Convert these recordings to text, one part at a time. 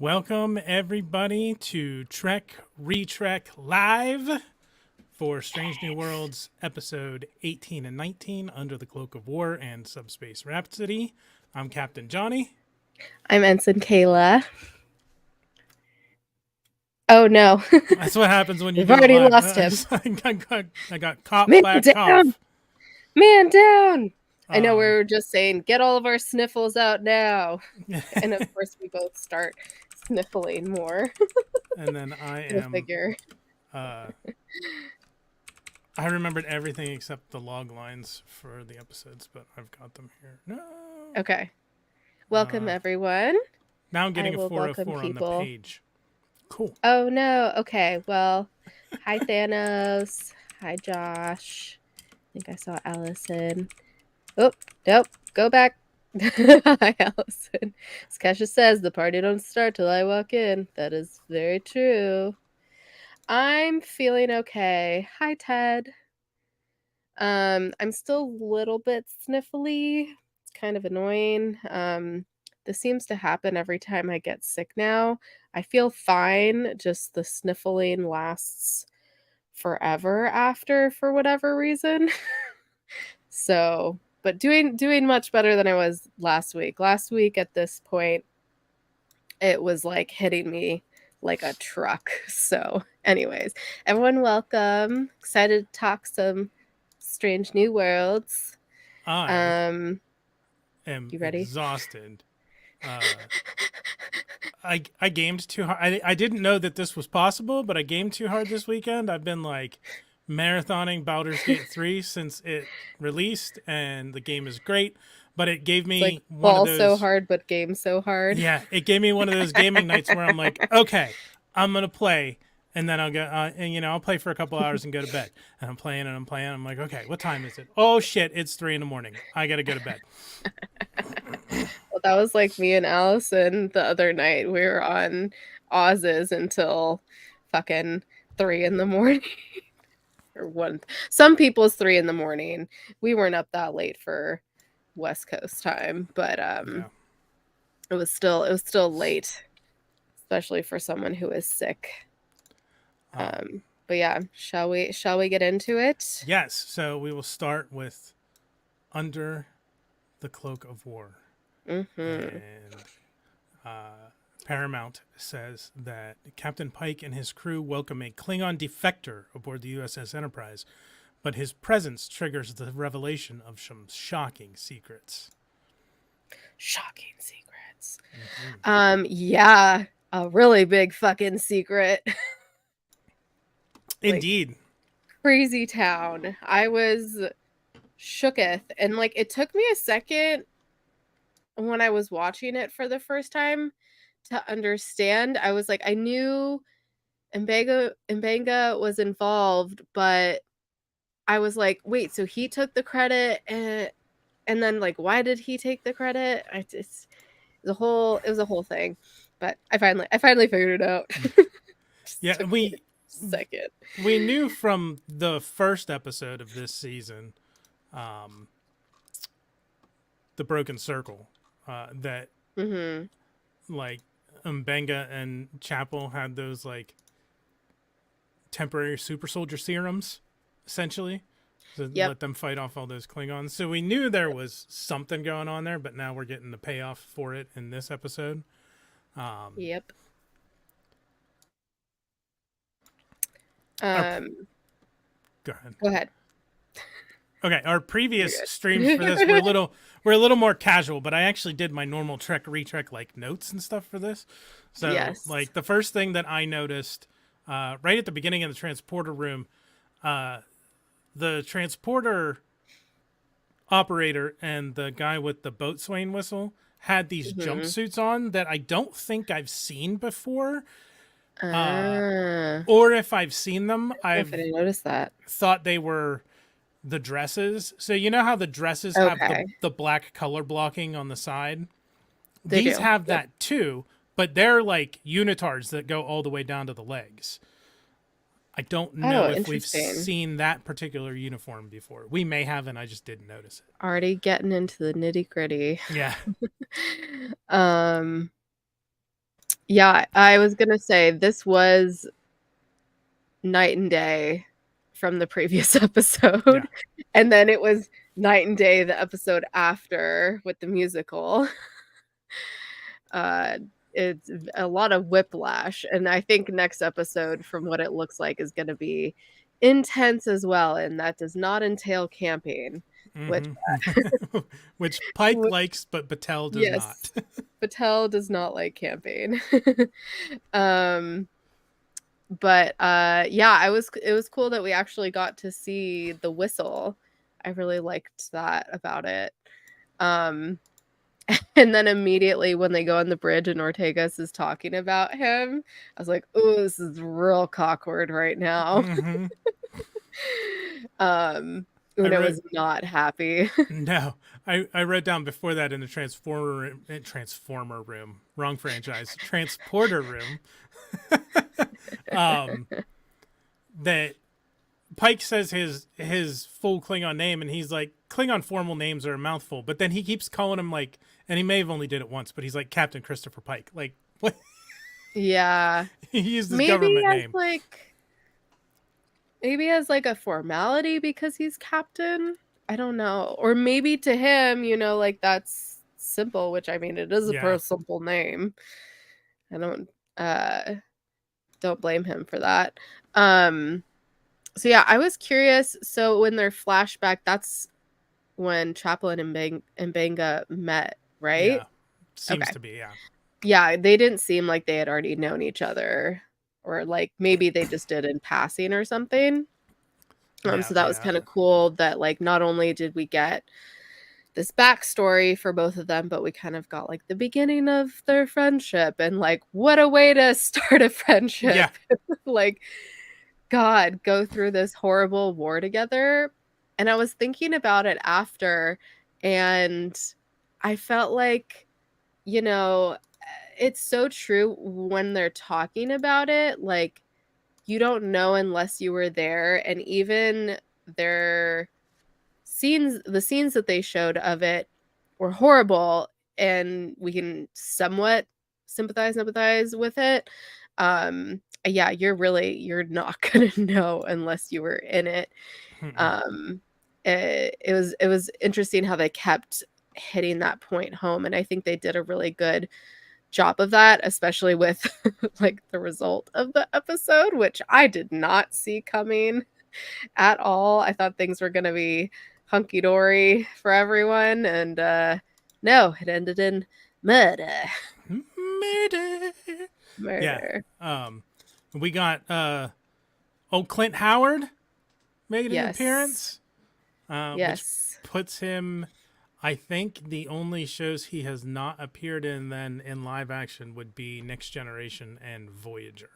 Welcome everybody to Trek Retrek Live for Strange New Worlds episode 18 and 19 Under the Cloak of War and Subspace Rhapsody. I'm Captain Johnny. I'm Ensign Kayla. Oh no. That's what happens when you We've do it already live. lost him. I got cop Man back down. cough. Man down. I know we were just saying, get all of our sniffles out now. And of course we both start sniffling more. And then I am figure. I remembered everything except the log lines for the episodes, but I've got them here. No. Okay. Welcome everyone. Now I'm getting a 404 on the page. Cool. Oh no. Okay. Well, hi Thanos. Hi Josh. I think I saw Allison. Oh, nope. Go back. Hi, Allison. As Kesha says, the party don't start till I walk in. That is very true. I'm feeling okay. Hi, Ted. I'm still a little bit sniffly. It's kind of annoying. This seems to happen every time I get sick now. I feel fine, just the sniffling lasts forever after for whatever reason. So, but doing much better than I was last week. Last week at this point, it was like hitting me like a truck. So, anyways, everyone welcome. Excited to talk some Strange New Worlds. I am you ready? Exhausted. I gamed too hard. I didn't know that this was possible, but I gamed too hard this weekend. I've been like marathoning Baldur's Gate 3 since it released, and the game is great, but it gave me like one ball of those so hard but game so hard. Yeah, it gave me one of those gaming nights where I'm like, okay, I'm gonna play, and then I'll go and I'll play for a couple hours and go to bed. And I'm playing and I'm playing. I'm like, okay, what time is it? Oh shit, it's 3 a.m. I gotta go to bed. Well, that was like me and Allison the other night. We were on Oz's until fucking 3 a.m. or 1. Some people's 3 a.m. We weren't up that late for West Coast time, but it was still late, especially for someone who is sick. But yeah, shall we get into it? Yes. So we will start with Under the Cloak of War. And Paramount says that Captain Pike and his crew welcome a Klingon defector aboard the USS Enterprise, but his presence triggers the revelation of some shocking secrets. Shocking secrets. Yeah, a really big fucking secret. Indeed. Like, crazy town. I was shooketh, and like it took me a second when I was watching it for the first time to understand. I was like, I knew M'Benga was involved, but I was like, wait, so he took the credit, and then like, why did he take the credit? It was a whole thing, but I finally figured it out. Yeah, we knew from the first episode of this season, the Broken Circle, that like M'Benga and Chapel had those like temporary super soldier serums, essentially, to let them fight off all those Klingons. So we knew there was something going on there, but now we're getting the payoff for it in this episode. Yep. Go ahead. Go ahead. Okay, our previous streams for this were a little more casual, but I actually did my normal Trek Retrek like notes and stuff for this. So like the first thing that I noticed right at the beginning of the transporter room, the transporter operator and the guy with the boatswain whistle had these jumpsuits on that I don't think I've seen before. Or if I've seen them, I didn't notice that. Thought they were the dresses. So you know how the dresses have the black color blocking on the side? These have that too, but they're like unitards that go all the way down to the legs. I don't know if we've seen that particular uniform before. We may have, and I just didn't notice it. Already getting into the nitty gritty. Yeah. Yeah, I was gonna say this was night and day from the previous episode. Yeah. And then it was night and day the episode after with the musical. It's a lot of whiplash, and I think next episode, from what it looks like, is going to be intense as well, and that does not entail camping, which which Pike likes, but Patel does yes, not. Patel does not like camping. But yeah, it was cool that we actually got to see the whistle. I really liked that about it. And then immediately when they go on the bridge and Ortegas is talking about him, I was like, "Oh, this is real awkward right now." Mm-hmm. Una was not happy. No, I wrote down before that in the Transformer room, wrong franchise, Transporter room, that Pike says his full Klingon name, and he's like, Klingon formal names are a mouthful, but then he keeps calling him like, and he may have only did it once, but he's like Captain Christopher Pike, like what? Yeah, he used his government name. Maybe as like a formality because he's captain. I don't know. Or maybe to him, like that's simple, which I mean it is a pretty simple name. I don't blame him for that. So yeah, I was curious. So when their flashback, that's when Chaplin and Benga met, right? Yeah. Seems to be, yeah. Yeah, they didn't seem like they had already known each other. Or like maybe they just did in passing or something. So that was kind of cool that like not only did we get this backstory for both of them, but we kind of got like the beginning of their friendship, and like what a way to start a friendship. Yeah. Like, God, go through this horrible war together. And I was thinking about it after, and I felt like, it's so true when they're talking about it. Like, you don't know unless you were there. And even the scenes that they showed of it were horrible, and we can somewhat sympathize with it. Yeah, you're not gonna know unless you were in it. It was interesting how they kept hitting that point home, and I think they did a really good job of that, especially with like the result of the episode, which I did not see coming at all. I thought things were going to be hunky-dory for everyone, and no, it ended in murder. Yeah. We got old Clint Howard made an appearance. Which puts him, I think the only shows he has not appeared in then in live action would be Next Generation and Voyager.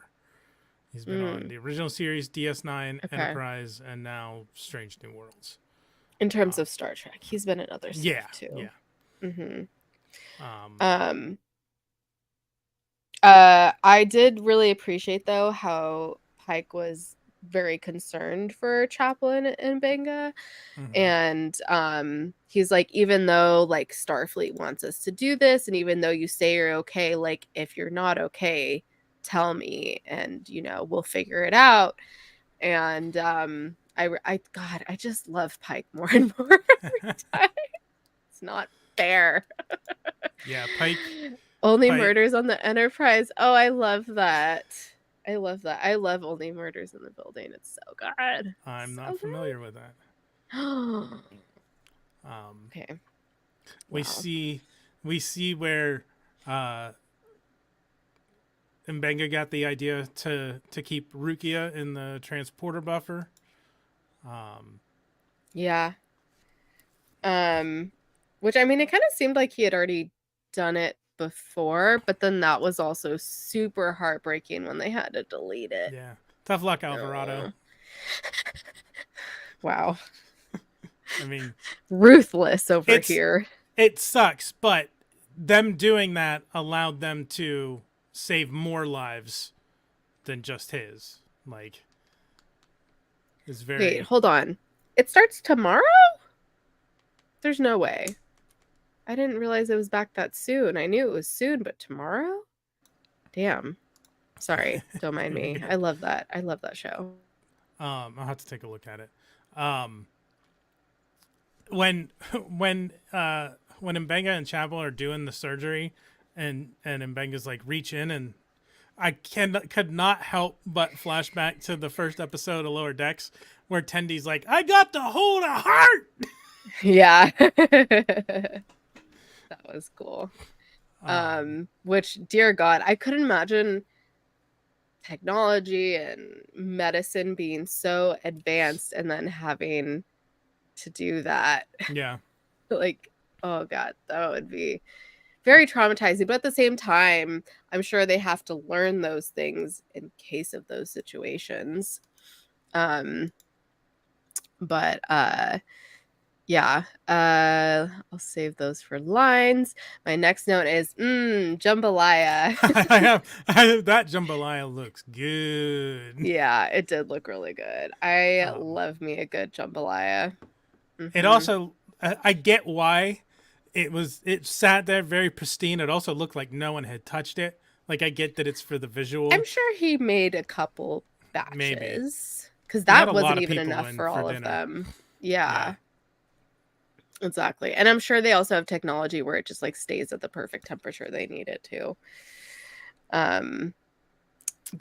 He's been on the original series, DS9, Enterprise, and now Strange New Worlds. In terms of Star Trek, he's been in other stuff too. Yeah. Mm-hmm. I did really appreciate though how Pike was very concerned for Chaplin and Benga. And he's like, even though like Starfleet wants us to do this, and even though you say you're okay, like if you're not okay, tell me, and we'll figure it out. And I just love Pike more and more every time. It's not fair. Yeah, Pike. Only murders on the Enterprise. Oh, I love that. I love that. I love Only Murders in the Building. It's so good. I'm not familiar with that. Okay. We see where Mbenga got the idea to keep Rukia in the transporter buffer. Yeah. Which I mean, it kind of seemed like he had already done it before, but then that was also super heartbreaking when they had to delete it. Yeah. Tough luck, Alvarado. Wow. I mean, ruthless over here. It sucks, but them doing that allowed them to save more lives than just his. Like, it's very. Wait, hold on. It starts tomorrow? There's no way. I didn't realize it was back that soon. I knew it was soon, but tomorrow? Damn. Sorry, don't mind me. I love that. I love that show. I'll have to take a look at it. When when Mbenga and Chapel are doing the surgery, and Mbenga's like reach in, and I could not help but flashback to the first episode of Lower Decks where Tendy's like, "I got to hold a heart." Yeah. That was cool. Which, dear God, I couldn't imagine technology and medicine being so advanced and then having to do that. Yeah. Like, oh God, that would be very traumatizing. But at the same time, I'm sure they have to learn those things in case of those situations. But yeah, I'll save those for lines. My next note is jambalaya. That jambalaya looks good. Yeah, it did look really good. I love me a good jambalaya. It also, I get why it sat there very pristine. It also looked like no one had touched it. Like, I get that it's for the visual. I'm sure he made a couple batches. Maybe. Because that wasn't even enough for all of them. Yeah. Exactly. And I'm sure they also have technology where it just like stays at the perfect temperature they need it to.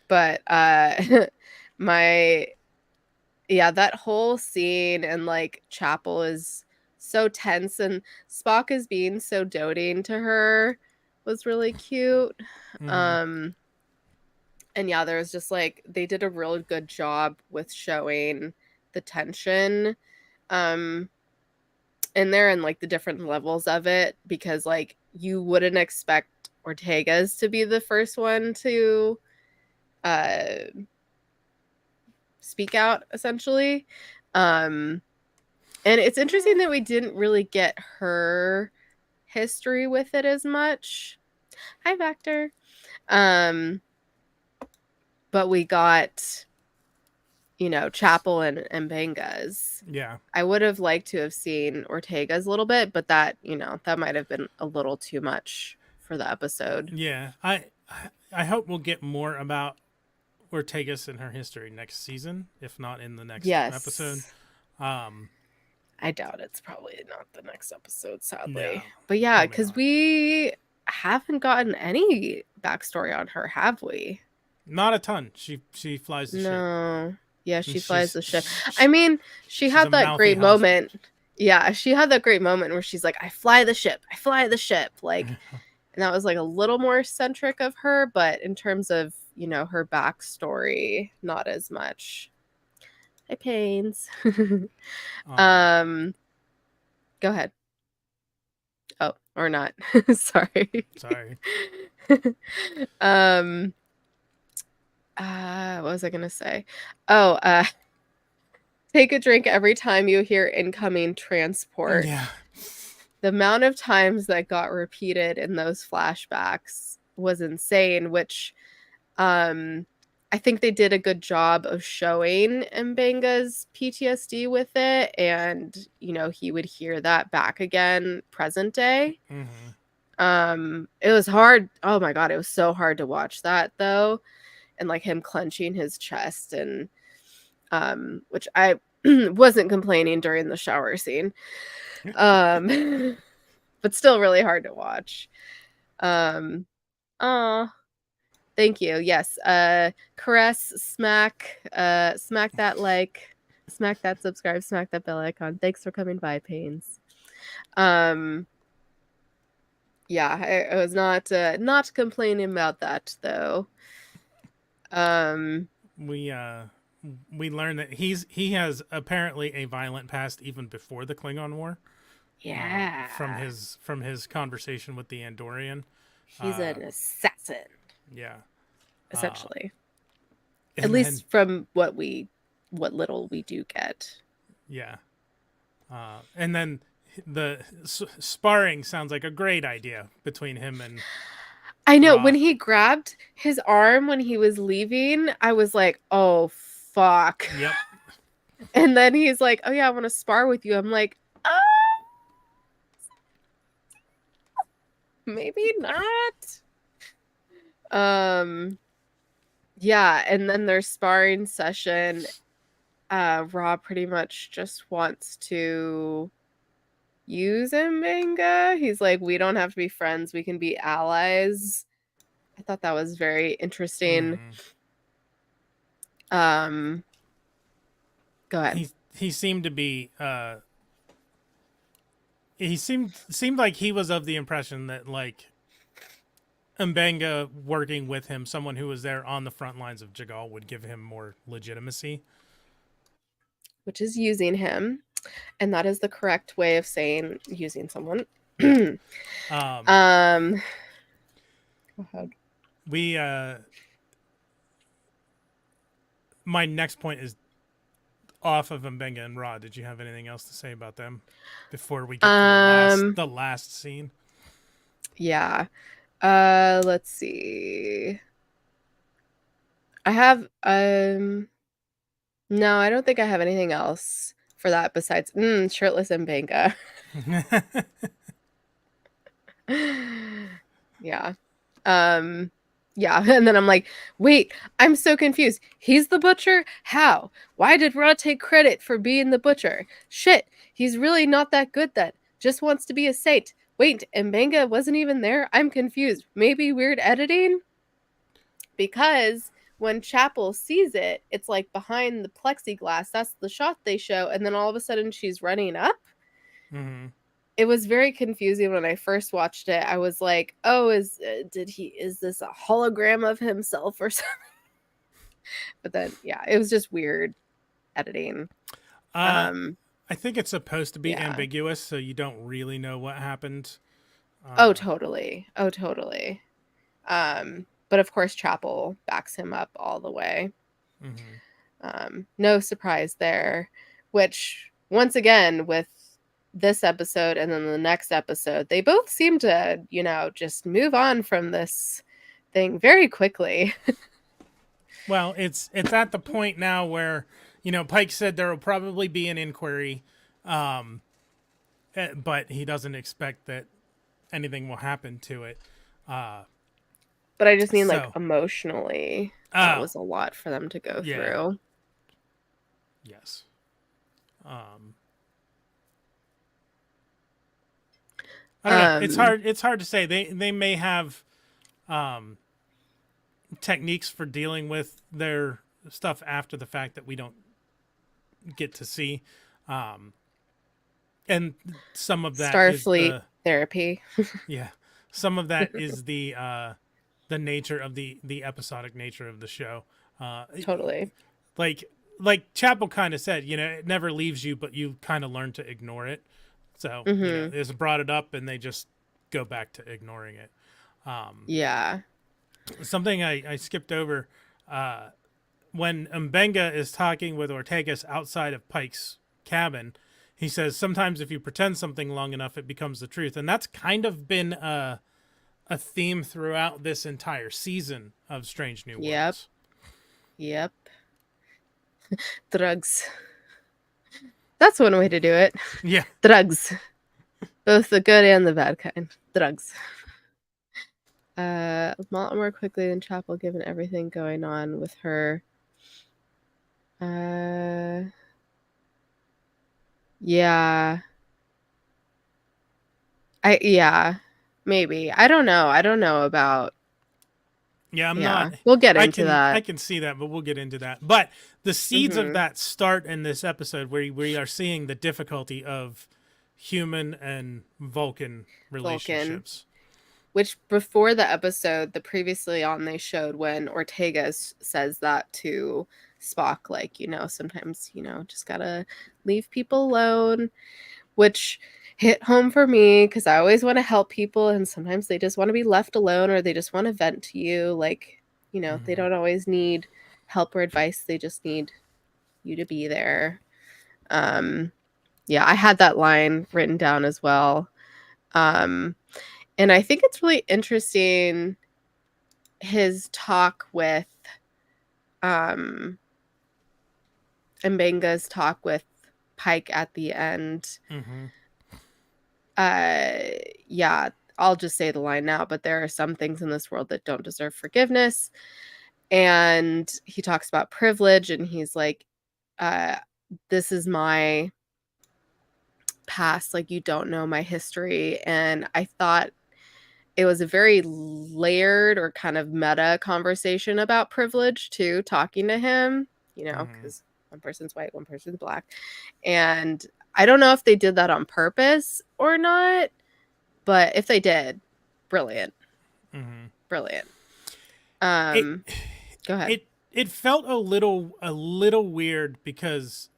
But that whole scene, and like Chapel is so tense and Spock is being so doting to her, was really cute. And yeah, there was just like, they did a really good job with showing the tension in there and like the different levels of it, because like you wouldn't expect Ortega's to be the first one to speak out, essentially. And it's interesting that we didn't really get her history with it as much. Hi, Vector. But we got, Chapel and Mbenga's. Yeah. I would have liked to have seen Ortega's a little bit, but that, that might have been a little too much for the episode. Yeah. I hope we'll get more about Ortega's and her history next season, if not in the next episode. I doubt it's probably not the next episode, sadly. No, but yeah, because we haven't gotten any backstory on her, have we? Not a ton. She flies the ship. No. Yeah, she flies the ship. I mean, she had that great moment. Yeah, she had that great moment where she's like, I fly the ship. I fly the ship. Like, and that was like a little more centric of her, but in terms of, her backstory, not as much. Hi, Pains. Go ahead. Oh, or not. Sorry. What was I gonna say? Oh, take a drink every time you hear incoming transport. Yeah. The amount of times that got repeated in those flashbacks was insane, which I think they did a good job of showing Mbenga's PTSD with it, and he would hear that back again present day. It was hard. Oh my God, it was so hard to watch that though, and like him clenching his chest, and which I wasn't complaining during the shower scene, but still really hard to watch. Thank you. Yes. Caress, smack that like, smack that subscribe, smack that bell icon. Thanks for coming by, Pains. Yeah, I was not complaining about that though. We learned that he has apparently a violent past even before the Klingon War. Yeah. From his conversation with the Andorian. He's an assassin. Yeah. Essentially. At least from what little we do get. Yeah. And then the sparring sounds like a great idea between him and I know. When he grabbed his arm when he was leaving, I was like, oh, fuck. Yep. And then he's like, oh, yeah, I want to spar with you. I'm like, maybe not. Yeah, and then their sparring session, Ra pretty much just wants to use Mbenga. He's like, we don't have to be friends, we can be allies. I thought that was very interesting. Go ahead. He seemed to be he seemed like he was of the impression that like Mbenga working with him, someone who was there on the front lines of Jagal, would give him more legitimacy. Which is using him. And that is the correct way of saying using someone. Go ahead. We my next point is off of Mbenga and Ra. Did you have anything else to say about them before we get to the last scene? Yeah. Let's see. I have no, I don't think I have anything else for that besides shirtless Mbenga. Yeah. Yeah, and then I'm like, wait, I'm so confused. He's the butcher? How? Why did Ra take credit for being the butcher? Shit, he's really not that good then. Just wants to be a saint. Wait, Mbenga wasn't even there? I'm confused. Maybe weird editing? Because when Chapel sees it, it's like behind the plexiglass. That's the shot they show, and then all of a sudden she's running up. Mm-hmm. It was very confusing when I first watched it. I was like, "Oh, is this a hologram of himself or something?" But then, yeah, it was just weird editing. I think it's supposed to be ambiguous, so you don't really know what happened. Oh, totally. But of course, Chapel backs him up all the way. Mm-hmm. No surprise there. Which, once again, with this episode and then the next episode, they both seem to, just move on from this thing very quickly. Well, it's at the point now where, Pike said there will probably be an inquiry, but he doesn't expect that anything will happen to it. But I just mean, like, emotionally, that was a lot for them to go through. Yes. I don't know. It's hard to say. They may have techniques for dealing with their stuff after the fact that we don't get to see. And some of that Starfleet therapy. Yeah. Some of that is the nature of the episodic nature of the show. Totally. Like Chapel kind of said, it never leaves you, but you kind of learn to ignore it. So they just brought it up and they just go back to ignoring it. Yeah. Something I skipped over, when Mbenga is talking with Ortegas outside of Pike's cabin, he says, sometimes if you pretend something long enough, it becomes the truth. And that's kind of been a theme throughout this entire season of Strange New Worlds. Yep. Drugs. That's one way to do it. Yeah. Drugs. Both the good and the bad kind. Drugs. A lot more quickly than Chapel, given everything going on with her. Yeah. Maybe. I don't know about. Yeah, I'm not. We'll get into that. I can see that, but we'll get into that. But the seeds of that start in this episode where we are seeing the difficulty of human and Vulcan relationships. Which before the episode, the previously on they showed when Ortega says that to Spock, like, sometimes, just gotta leave people alone, which hit home for me because I always want to help people and sometimes they just want to be left alone or they just want to vent to you. Like, they don't always need help or advice. They just need you to be there. Yeah, I had that line written down as well. And I think it's really interesting his talk with Mbenga's talk with Pike at the end. Mm-hmm. Yeah, I'll just say the line now, but there are some things in this world that don't deserve forgiveness. And he talks about privilege, and he's like, this is my past, like, you don't know my history. And I thought it was a very layered or kind of meta conversation about privilege too, talking to him, because one person's white, one person's black. And I don't know if they did that on purpose or not, but if they did, brilliant. Brilliant. Go ahead. It felt a little weird because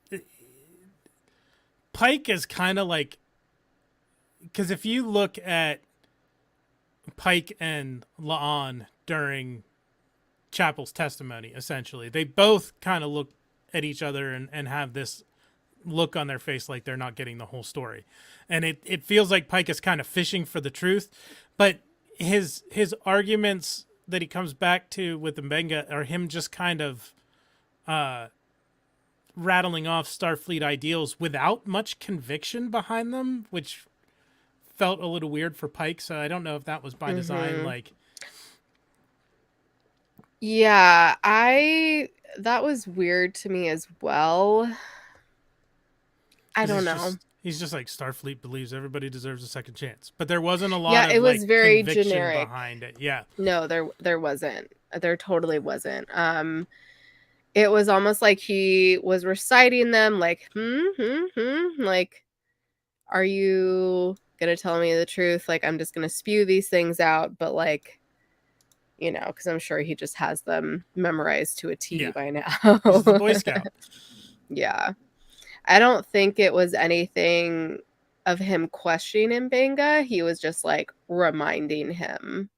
Pike is kind of like, because if you look at Pike and La'an during Chapel's testimony, essentially, they both kind of look at each other and have this look on their face like they're not getting the whole story. And it feels like Pike is kind of fishing for the truth, but his arguments that he comes back to with Mbenga are him just kind of rattling off Starfleet ideals without much conviction behind them, which felt a little weird for Pike. So I don't know if that was by design. Like, yeah, that was weird to me as well. I don't know. He's just like, Starfleet believes everybody deserves a second chance, but there wasn't a lot. Yeah, of it was like very conviction generic behind it. Yeah, no, there wasn't. There totally wasn't. It was almost like he was reciting them, like, like, are you gonna tell me the truth? Like, I'm just gonna spew these things out, but like, because I'm sure he just has them memorized to a T by now. He's the Boy Scout. Yeah. I don't think it was anything of him questioning Mbenga. He was just like reminding him,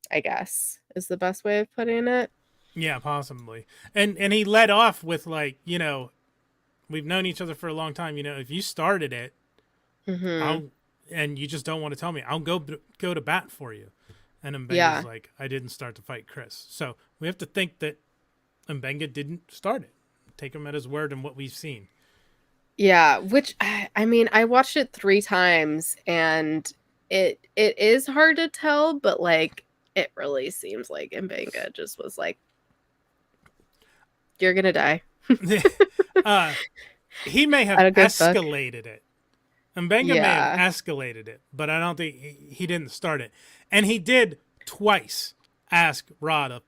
I guess, is the best way of putting it. Yeah, possibly. And he led off with like, we've known each other for a long time. If you started it, and you just don't want to tell me, I'll go to bat for you. And Mbenga's like, I didn't start the fight, Chris. So we have to think that Mbenga didn't start it. Take him at his word and what we've seen. Yeah, which, I mean, I watched it 3 times, and it is hard to tell, but like, it really seems like Mbenga just was like, you're gonna die. He may have escalated it. Mbenga may have escalated it, but I don't think he didn't start it. And he did twice ask Ra to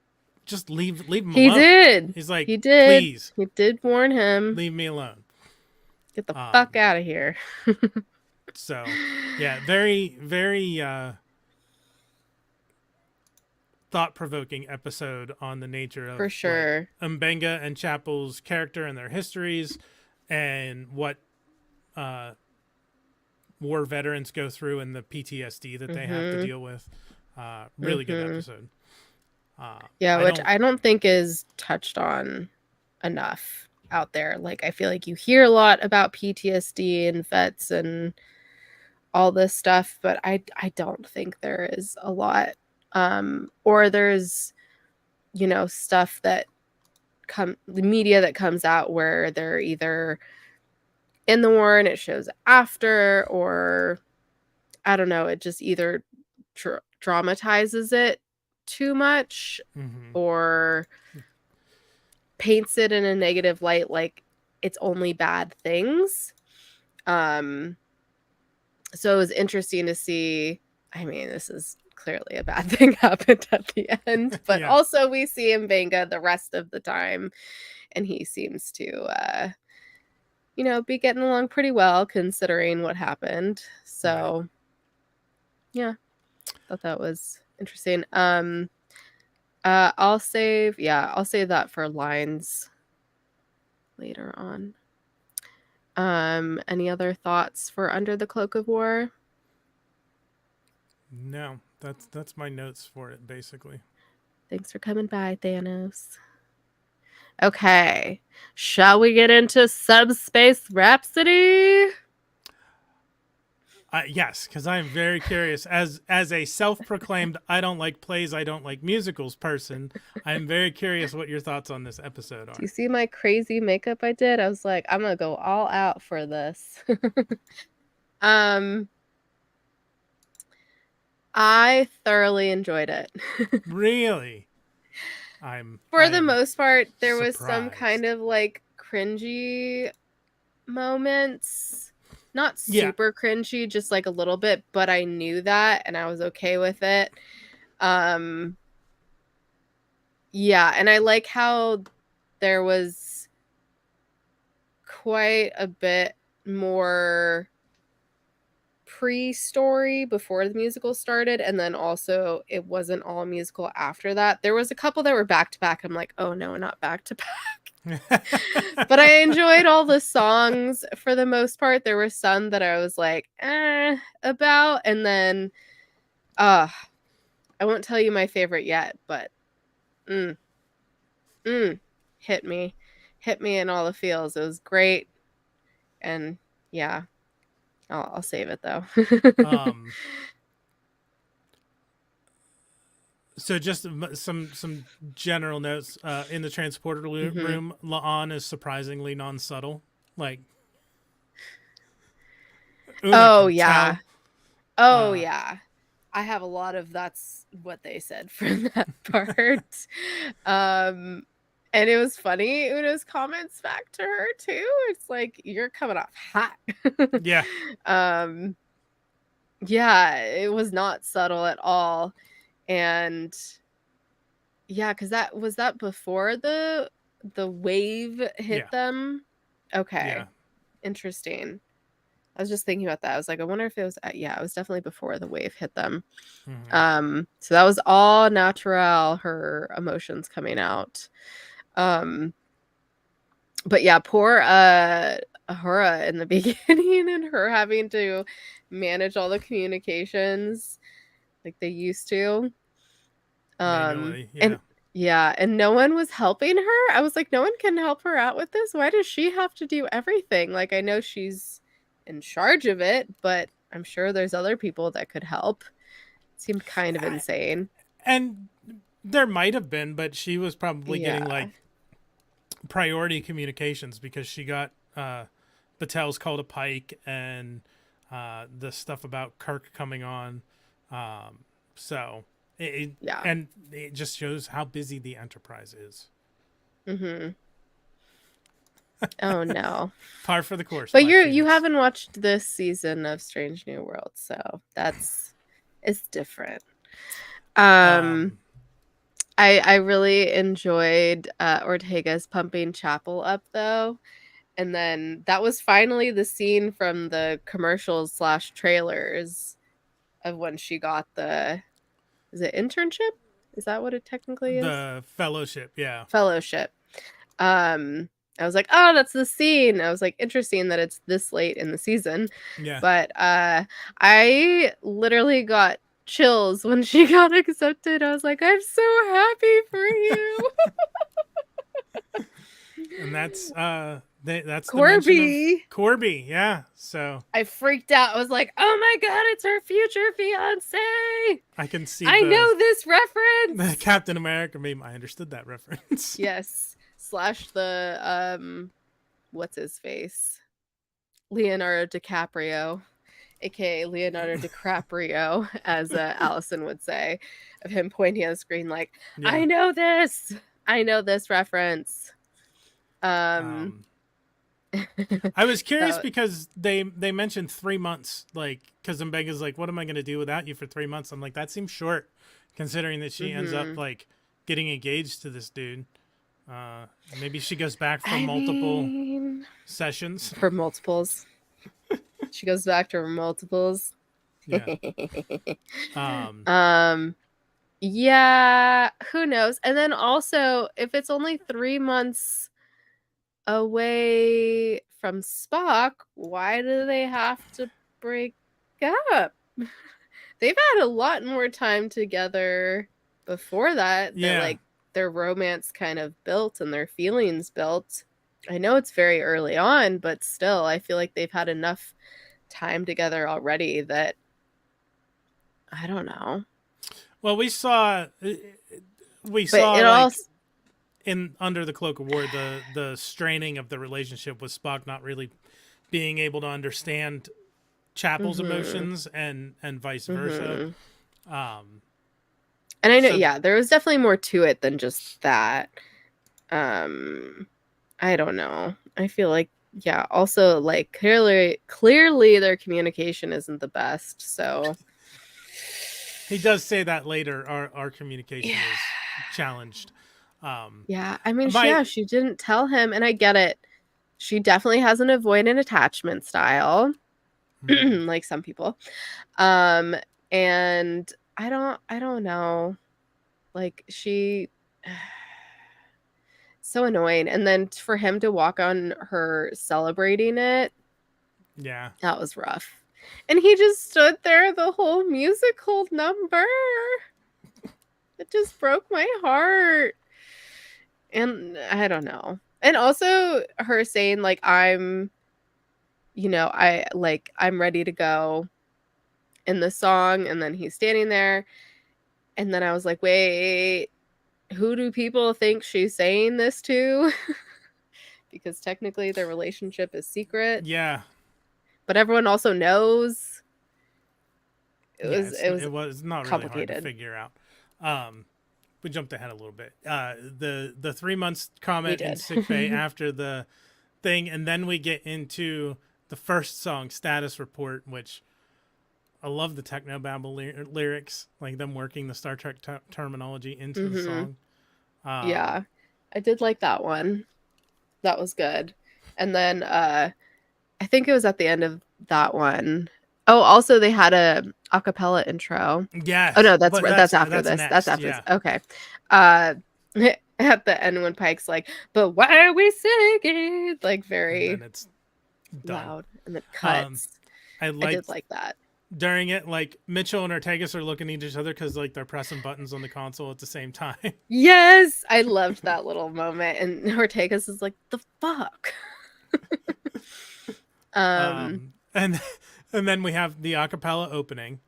just leave him alone. He did. He's like, he did. Please. He did warn him. Leave me alone. Get the fuck out of here. So, yeah, very, very thought-provoking episode on the nature of, for sure, like, Mbenga and Chapel's character and their histories, and what war veterans go through and the PTSD that they have to deal with. Really good episode. Which I don't think is touched on enough out there. Like, I feel like you hear a lot about PTSD and vets and all this stuff, but I don't think there is a lot. Or there's, stuff that the media that comes out where they're either in the war and it shows after, or I don't know, it just either dramatizes it too much or paints it in a negative light, like it's only bad things. So it was interesting to see. I mean, this is clearly a bad thing happened at the end, but also we see Mbenga the rest of the time, and he seems to be getting along pretty well considering what happened. So yeah, thought that was interesting. I'll save that for lines later on. Any other thoughts for Under the Cloak of War? No, that's my notes for it, basically. Thanks for coming by, Thanos. Okay, shall we get into Subspace Rhapsody? Yes, because I'm very curious. As a self-proclaimed I don't like plays, I don't like musicals person, I'm very curious what your thoughts on this episode are. Do you see my crazy makeup I did? I was like, I'm gonna go all out for this. I thoroughly enjoyed it. Really? For the most part, there surprised. was some kind of like cringy moments. Not super cringy, just like a little bit, but I knew that and I was okay with it. Yeah, and I like how there was quite a bit more pre-story before the musical started, and then also it wasn't all musical after that. There was a couple that were back to back. I'm like, oh no, not back to back. But I enjoyed all the songs for the most part. There were some that I was like, about, and then I won't tell you my favorite yet, but hit me in all the feels. It was great, and yeah, I'll save it though. So just some general notes. In the transporter room, La'an is surprisingly non-subtle. Like, oh yeah, yeah. I have a lot of that's what they said for that part. And it was funny when it was comments back to her too. It's like, you're coming off hot. Yeah. Yeah, it was not subtle at all. And yeah, because that was that before the wave hit them. Okay. Yeah. Interesting. I was just thinking about that. I was like, I wonder if it was it was definitely before the wave hit them. So that was all natural, her emotions coming out. But yeah, poor Ahura in the beginning, and her having to manage all the communications like they used to. Manually, and no one was helping her. I was like, no one can help her out with this. Why does she have to do everything? Like, I know she's in charge of it, but I'm sure there's other people that could help. It seemed kind of insane. And there might have been, but she was probably getting like priority communications because she got Batel's call to Pike and the stuff about Kirk coming on. So and it just shows how busy the Enterprise is. Oh no. Par for the course. But you haven't watched this season of Strange New Worlds, so it's different. I really enjoyed Ortega's pumping Chapel up though. And then that was finally the scene from the commercials / trailers of when she got is it internship? Is that what it technically is? The fellowship, yeah. Fellowship. I was like, oh, that's the scene. I was like, interesting that it's this late in the season. Yeah. But I literally got chills when she got accepted. I was like, I'm so happy for you. And that's Corby. Corby, yeah. So I freaked out. I was like, oh my god, it's her future fiance. I can see I know this reference. The Captain America meme. I understood that reference. Yes. / the what's his face? Leonardo DiCaprio, aka Leonardo DiCaprio, as Allison would say, of him pointing at the screen like, I know this reference. I was curious because they mentioned 3 months, like, because Mbenga's like, what am I going to do without you for 3 months? I'm like, that seems short, considering that she ends up like getting engaged to this dude. Maybe she goes back for multiple sessions. For multiples. She goes back to her multiples. Yeah. Yeah, who knows? And then also, if it's only 3 months away from Spock, why do they have to break up? They've had a lot more time together before that. Yeah. That, like, their romance kind of built and their feelings built. I know it's very early on, but still, I feel like they've had enough time together already that I don't know. Well, we saw in Under the Cloak of War the straining of the relationship with Spock not really being able to understand Chapel's emotions and vice versa. And I know, yeah, there was definitely more to it than just that. I don't know. I feel like, yeah, also like clearly their communication isn't the best. So he does say that later. Our communication is challenged. Yeah, I mean, she didn't tell him, and I get it. She definitely has an avoidant attachment style, like some people. And I don't know. Like she so annoying. And then for him to walk on her celebrating it, yeah, that was rough. And he just stood there the whole musical number. It just broke my heart. And I don't know. And also her saying like I'm ready to go in the song, and then he's standing there, and then I was like, wait, who do people think she's saying this to? Because technically their relationship is secret. Yeah. But everyone also knows. It was not really hard to figure out. We jumped ahead a little bit. The 3 months comment in sickbay after the thing, and then we get into the first song, Status Report, which I love the technobabble lyrics, like them working the Star Trek terminology into the song. Yeah, I did like that one. That was good. And then I think it was at the end of that one. Oh, also they had a acapella intro. Yeah. Oh no, that's after this. Next, that's after this. Okay. At the end when Pike's like, but why are we singing? Like very and then it's loud, and it cuts. I did like that. During it, like Mitchell and Ortegas are looking at each other because like they're pressing buttons on the console at the same time. Yes, I loved that little moment, and Ortegas is like, the fuck. And then we have the acapella opening.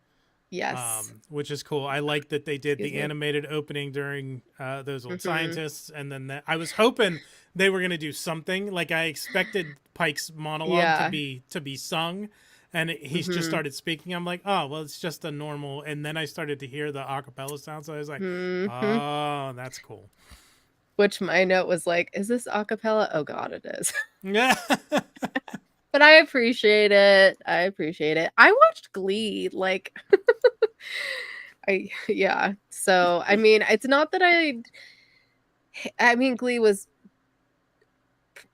Yes. Which is cool. I like that they did the animated opening during those old scientists, and then I was hoping they were gonna do something. Like I expected Pike's monologue to be sung, and he's just started speaking. I'm like, oh well, it's just a normal. And then I started to hear the acapella sound, so I was like, oh, that's cool. Which my note was like, is this acapella? Oh god, it is. Yeah. But I appreciate it. I watched Glee, like So I mean, it's not that I mean Glee was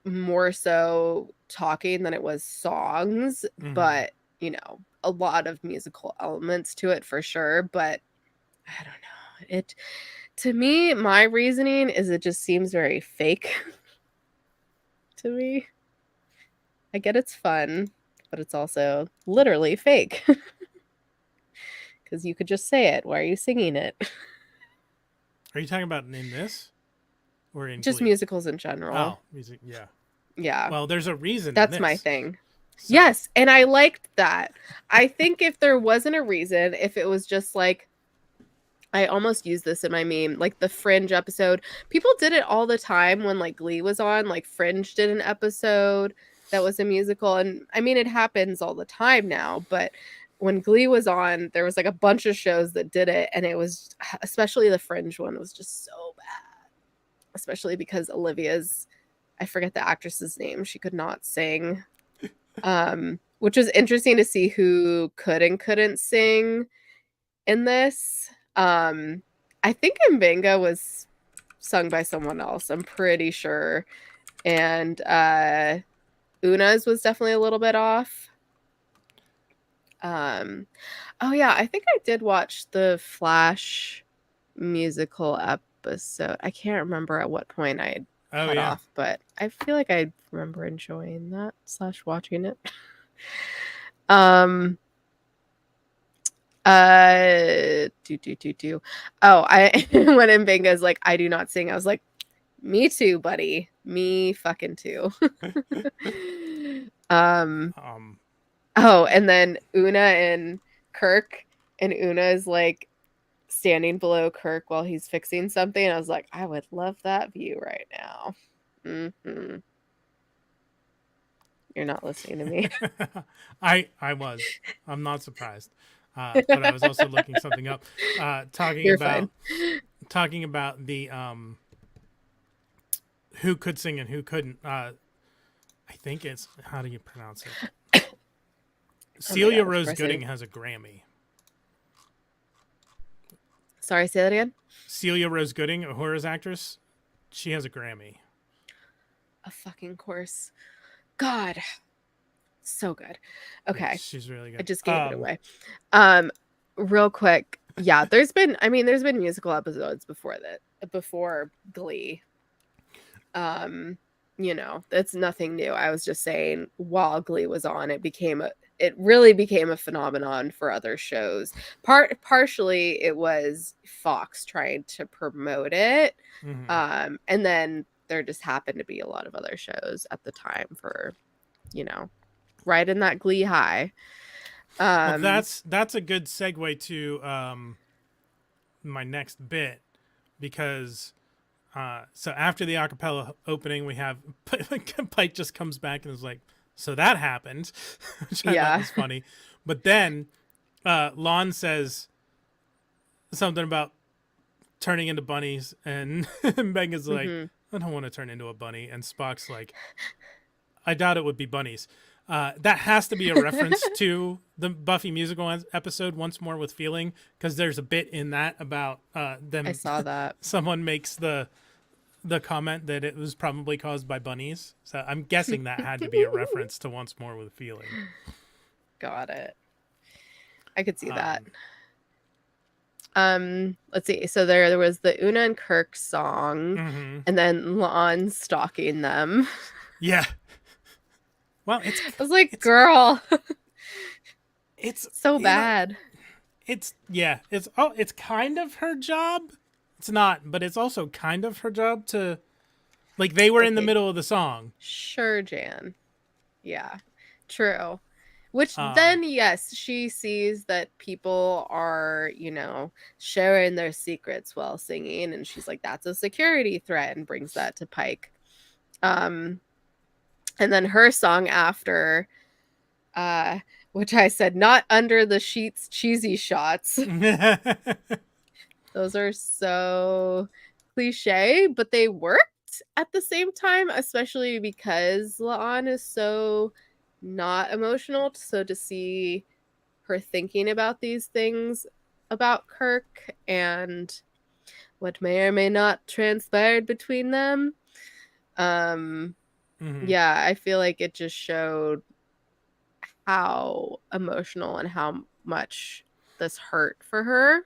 more so talking than it was songs, but you know, a lot of musical elements to it for sure. But I don't know. To me, my reasoning is it just seems very fake to me. I get it's fun, but it's also literally fake. Because you could just say it. Why are you singing it? Are you talking about in this? Or in just Glee? Musicals in general? Oh, music, yeah. Yeah. Well, there's a reason. That's my thing. So. Yes, and I liked that. I think if there wasn't a reason, if it was just like, I almost used this in my meme, like the Fringe episode. People did it all the time when like Glee was on. Like Fringe did an episode that was a musical, and I mean it happens all the time now, but when Glee was on, there was like a bunch of shows that did it, and it was, especially the Fringe one, was just so bad. Especially because Olivia's, I forget the actress's name, she could not sing. Which was interesting to see who could and couldn't sing in this. I think Mbenga was sung by someone else, I'm pretty sure. And Una's was definitely a little bit off. Oh yeah, I think I did watch the Flash musical episode. I can't remember at what point I had cut off, but I feel like I remember enjoying that / watching it. Oh, when Mbenga's like, I do not sing, I was like, me too, buddy. Me fucking too. Oh, and then Una and Kirk, and Una is like standing below Kirk while he's fixing something. I was like, I would love that view right now. You're not listening to me. I was. I'm not surprised. but I was also looking something up, talking You're about fine. talking about the who could sing and who couldn't. I think it's, how do you pronounce it? Oh my Celia God, of Rose course Gooding has a Grammy. Sorry, say that again. Celia Rose Gooding, a horror actress, she has a Grammy. A fucking course. God, so good. Okay, Yeah, she's really good. I just gave it away. Real quick, yeah, there's been musical episodes before Glee. You know, it's nothing new. I was just saying, while Glee was on, it really became a phenomenon for other shows. Partially it was Fox trying to promote it. Mm-hmm. And then there just happened to be a lot of other shows at the time for, you know, right in that Glee high. Well, that's a good segue to my next bit, because so after the acapella opening, we have Pike just comes back and is like, "So that happened," which I thought Yeah. was funny. But then Lon says something about turning into bunnies, and Meg is like, Hmm. "I don't want to turn into a bunny," and Spock's like, "I doubt it would be bunnies." That has to be a reference to the Buffy musical episode Once More with Feeling, because there's a bit in that about them. I saw that. Someone makes the comment that it was probably caused by bunnies. So I'm guessing that had to be a reference to Once More with Feeling. Got it. I could see that. Let's see. So there was the Una and Kirk song, mm-hmm. and then Lon stalking them. Yeah. Well, I was like, girl, it's so bad. It's kind of her job. It's not, but it's also kind of her job to, like, they were in the middle of the song. Sure, Jan. Yeah, true. Which then, yes, she sees that people are, you know, sharing their secrets while singing, and she's like, that's a security threat, and brings that to Pike. And then her song after, which I said, not under the sheets cheesy shots. Those are so cliche, but they worked at the same time, especially because La'an is so not emotional. So to see her thinking about these things about Kirk and what may or may not transpired between them. Yeah, I feel like it just showed how emotional and how much this hurt for her.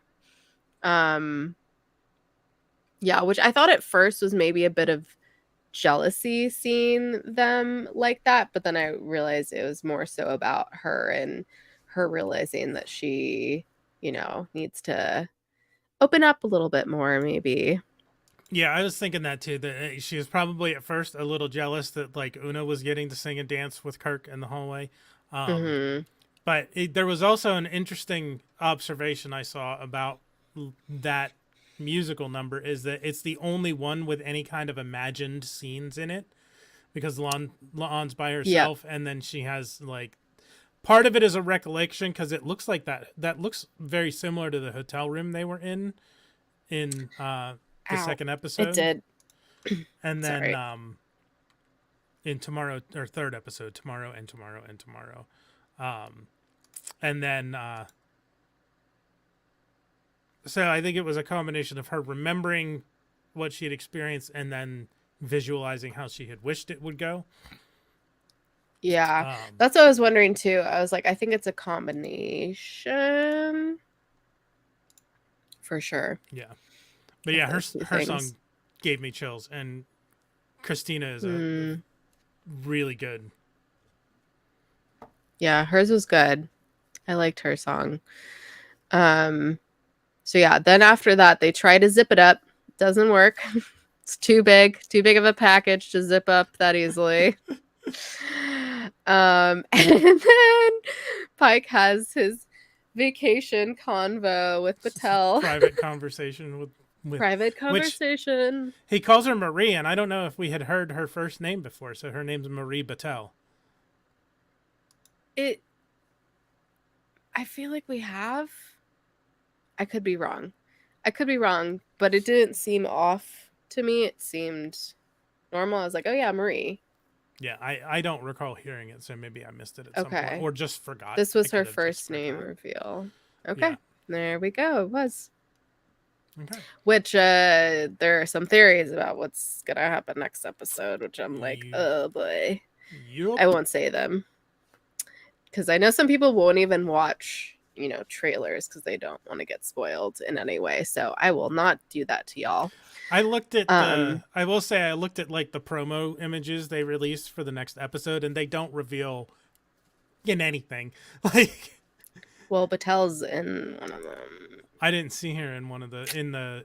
Yeah, which I thought at first was maybe a bit of jealousy seeing them like that, but then I realized it was more so about her and her realizing that she, you know, needs to open up a little bit more, maybe. Yeah, I was thinking that too. That she was probably at first a little jealous that, like, Una was getting to sing and dance with Kirk in the hallway. But there was also an interesting observation I saw about that musical number, is that it's the only one with any kind of imagined scenes in it, because La'an's by herself, and then she has, like, part of it is a recollection, because it looks like that looks very similar to the hotel room they were in the second episode. It did. And then in tomorrow, or third episode, tomorrow and tomorrow and tomorrow. And then so I think it was a combination of her remembering what she had experienced and then visualizing how she had wished it would go. Yeah, that's what I was wondering too. I was like, I think it's a combination for sure. Yeah, but yeah, her song gave me chills, and Christina is a really good. Yeah, hers was good. I liked her song. So yeah, then after that they try to zip it up. Doesn't work. It's too big of a package to zip up that easily. And then Pike has his vacation convo with Battelle. Private conversation with private conversation. He calls her Marie, and I don't know if we had heard her first name before, so her name's Marie Battelle. I feel like we have. I could be wrong. But it didn't seem off to me. It seemed normal. I was like, oh yeah, Marie. Yeah, I don't recall hearing it, so maybe I missed it at some point or just forgot. This was her first name reveal. Okay, there we go. It was. Okay. Which there are some theories about what's gonna happen next episode, which I'm like, oh boy. Yep. I won't say them because I know some people won't even watch, trailers because they don't want to get spoiled in any way. So I will not do that to y'all. I looked at I will say I looked at like the promo images they released for the next episode, and they don't reveal in anything. Like, well, Batel's in one of them. I didn't see her in one of the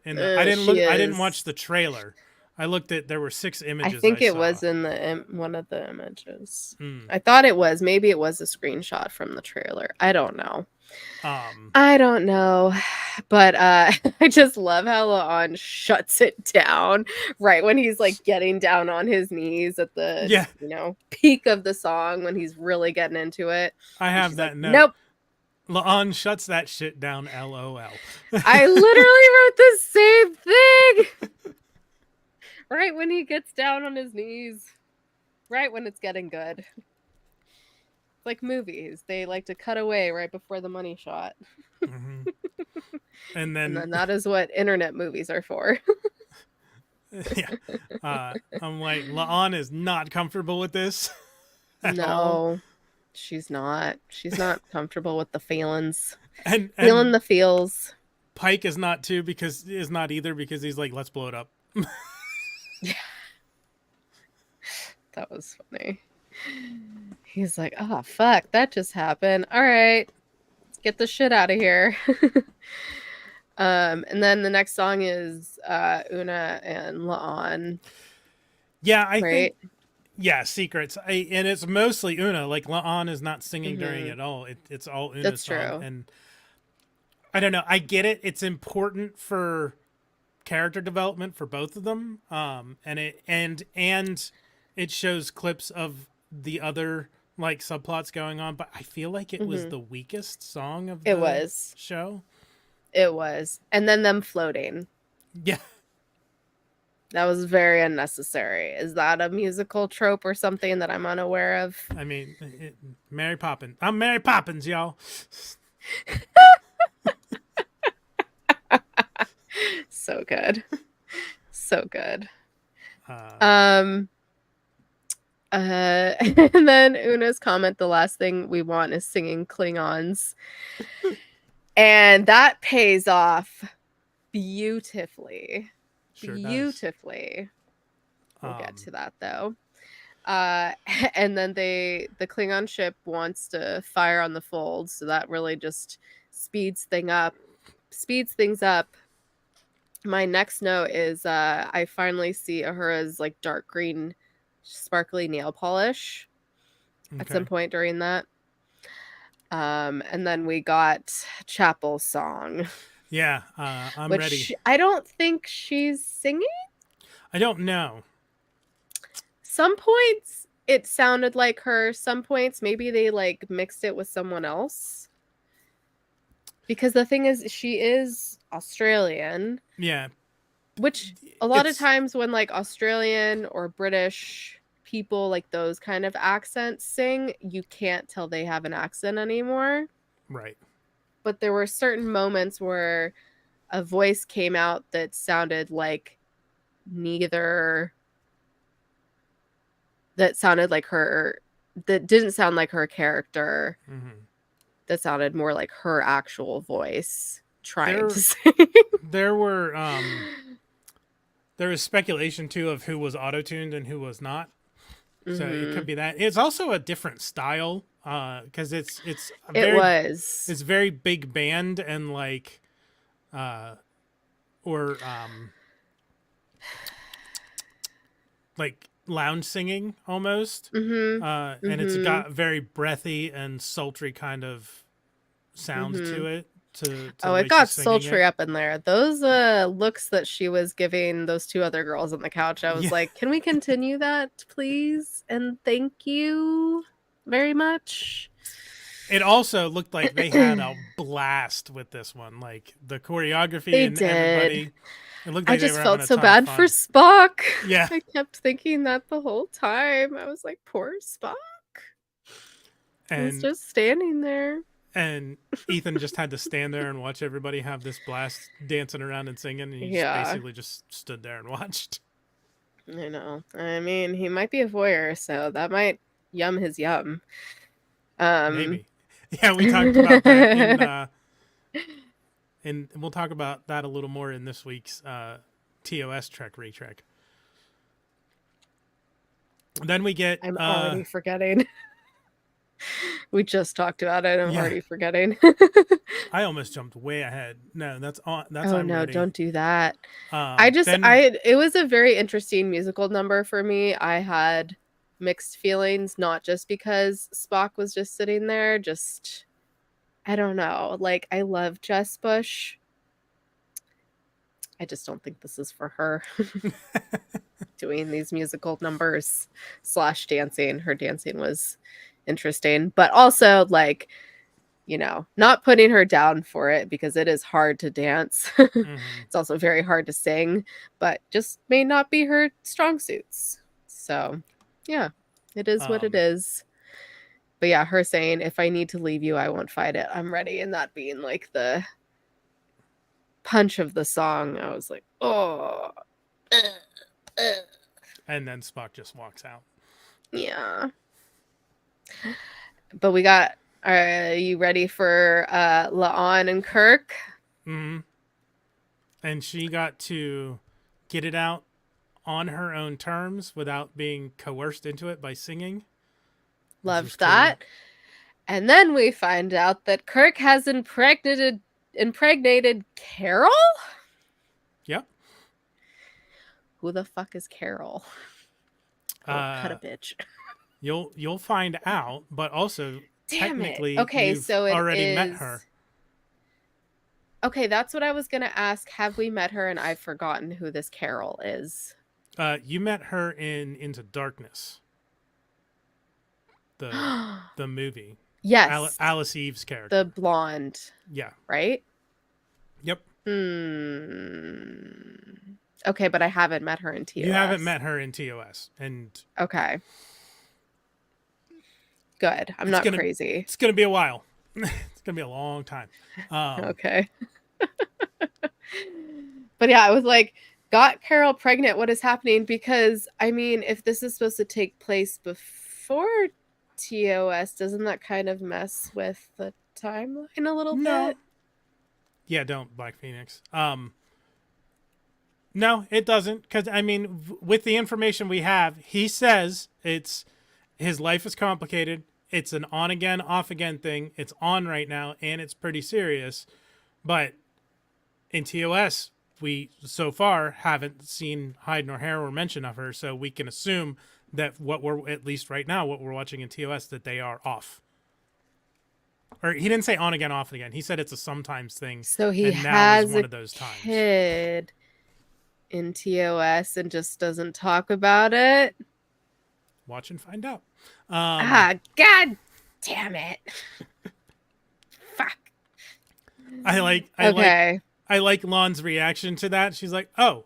I didn't watch the trailer. I looked at there were 6 images. I think it was in one of the images. I thought it was. Maybe it was a screenshot from the trailer. I don't know. I don't know. But I just love how La'an shuts it down right when he's like getting down on his knees at the peak of the song when he's really getting into it. I have that note. Nope. La'an shuts that shit down, LOL. I literally wrote the same thing. Right when he gets down on his knees. Right when it's getting good. Like movies. They like to cut away right before the money shot. Mm-hmm. And then that is what internet movies are for. Yeah. I'm like, La'an is not comfortable with this. No. She's not. She's not comfortable with the feelings. And feeling the feels. Pike is not too because he's like, let's blow it up. Yeah. That was funny. He's like, oh fuck, that just happened. All right. Let's get the shit out of here. And then the next song is Una and La'an. Yeah, I think Secrets. And it's mostly Una. Like La'an is not singing during it all. It's all Una's That's song. true. And I don't know. I get it. It's important for character development for both of them. And it shows clips of the other like subplots going on, but I feel like it was the weakest song of the show. It was. And then them floating. Yeah. That was very unnecessary. Is that a musical trope or something that I'm unaware of? I mean, Mary Poppins. I'm Mary Poppins, y'all. So good. So good. And then Una's comment, the last thing we want is singing Klingons. And that pays off beautifully. Sure beautifully. We'll get to that though. And then the Klingon ship wants to fire on the fold, so that really just speeds things up. My next note is I finally see Ahura's like dark green sparkly nail polish at some point during that. And then we got Chapel's song. Yeah, I'm ready. I don't think she's singing. I don't know. Some points it sounded like her. Some points maybe they like mixed it with someone else. Because the thing is, she is Australian. Yeah. Which a lot of times when like Australian or British people like those kind of accents sing, you can't tell they have an accent anymore. Right. But there were certain moments where a voice came out that sounded like that sounded like her, that didn't sound like her character. Mm-hmm. That sounded more like her actual voice trying to sing. There was speculation too of who was auto-tuned and who was not. So it could be that. It's also a different style because it's very big band and like like lounge singing almost. And it's got very breathy and sultry kind of sound to it. It got sultry up in there. Those looks that she was giving those two other girls on the couch, I was like, can we continue that, please? And thank you very much. it also looked like they had a blast with this one. Like the choreography They and did. everybody. It looked I like they just were felt having a so ton bad of fun. for Spock. Yeah. I kept thinking that the whole time. I was like, poor Spock. He's just standing there. And Ethan just had to stand there and watch everybody have this blast dancing around and singing. And he just basically just stood there and watched. I know. I mean, he might be a voyeur, so that might yum his yum. Maybe. Yeah, we talked about that and we'll talk about that a little more in this week's TOS Trek Retrek. Then we get... I'm already forgetting. We just talked about it. I'm already forgetting. I almost jumped way ahead. No, that's on. That's I'm ready. Don't do that. Then, it was a very interesting musical number for me. I had mixed feelings, not just because Spock was just sitting there, just I don't know. Like, I love Jess Bush. I just don't think this is for her. Doing these musical numbers / dancing. Her dancing was interesting, but also like, you know, not putting her down for it because it is hard to dance. It's also very hard to sing, but just may not be her strong suits. So yeah, it is what it is. But yeah, her saying, if I need to leave you, I won't fight it. I'm ready. And that being like the punch of the song, I was like, oh. And then Spock just walks out. Yeah. But we got, are you ready for La'an and Kirk? Mm-hmm. And she got to get it out on her own terms without being coerced into it by singing. Loved that. Cool. And then we find out that Kirk has impregnated Carol? Yep. Who the fuck is Carol? Cut a bitch. You'll find out, but also technically you've so already met her. Okay, that's what I was gonna ask. Have we met her and I've forgotten who this Carol is? You met her in Into Darkness. The movie. Yes. Alice Eve's character. The blonde. Yeah. Right? Yep. Okay, but I haven't met her in TOS. You haven't met her in TOS. And okay. Good. I'm not crazy. It's going to be a while. It's going to be a long time. Okay. But yeah, I was like, got Carol pregnant. What is happening? Because, I mean, if this is supposed to take place before TOS, doesn't that kind of mess with the timeline a little bit? Yeah, don't, Black Phoenix. No, it doesn't. Because, I mean, with the information we have, he says his life is complicated. It's an on-again, off-again thing. It's on right now, and it's pretty serious. But in TOS, we so far haven't seen hide nor hair or mention of her, so we can assume that what we're, at least right now, what we're watching in TOS, that they are off. Or he didn't say on again, off again. He said it's a sometimes thing. So he and has now is one of those times. Kid in TOS and just doesn't talk about it. Watch and find out. God damn it! Fuck. I like Lon's reaction to that. She's like, "Oh,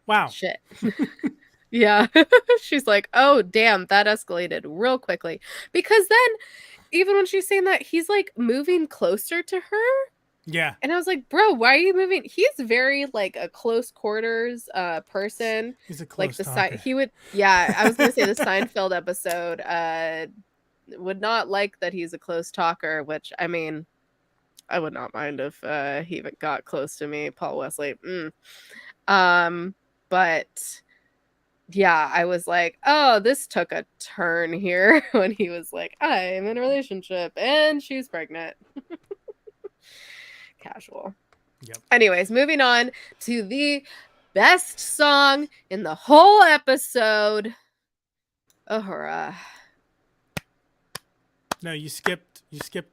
wow, shit." Yeah, she's like, "Oh, damn, that escalated real quickly." Because then, even when she's saying that, he's like moving closer to her. Yeah. And I was like, bro, why are you moving? He's very like a close quarters person. He's a close talker. He would, yeah, I was gonna say the Seinfeld episode would not like that he's a close talker, which I mean, I would not mind if he even got close to me, Paul Wesley. But yeah, I was like, oh, this took a turn here when he was like, I'm in a relationship and she's pregnant. Casual. Yep. Anyways, moving on to the best song in the whole episode. Uhura. No, you skipped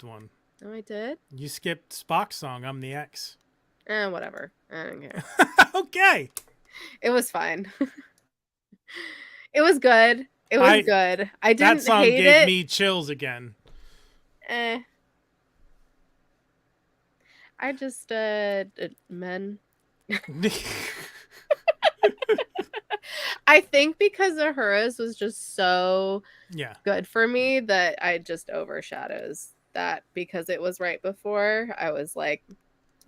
one. Oh, I did? You skipped Spock's song, I'm the X. Whatever. I don't care. Okay. It was fine. It was good. It was good. I didn't hate it. That song gave me chills again. I just men. I think because Ahura's was just so good for me that I just overshadows that because it was right before. I was like,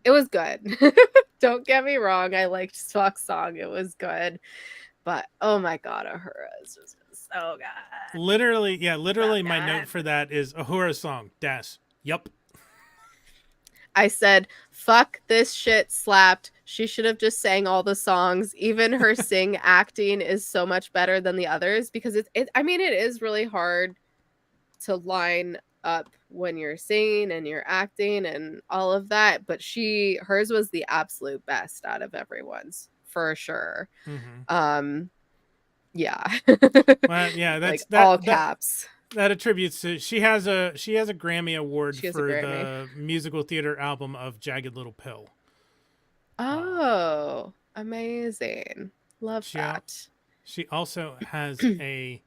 it was good. Don't get me wrong. I liked Spock's song. It was good. But oh my god, Ahura is just so good. Literally, so my note for that is Ahura's song. Das. Yup. I said, fuck this shit slapped. She should have just sang all the songs. Even her sing acting is so much better than the others because it is really hard to line up when you're singing and you're acting and all of that, but hers was the absolute best out of everyone's for sure. Yeah. Well, yeah, that's like all caps. That attributes to she has a Grammy Award for the musical theater album of Jagged Little Pill. Oh, amazing. Love that. She also has a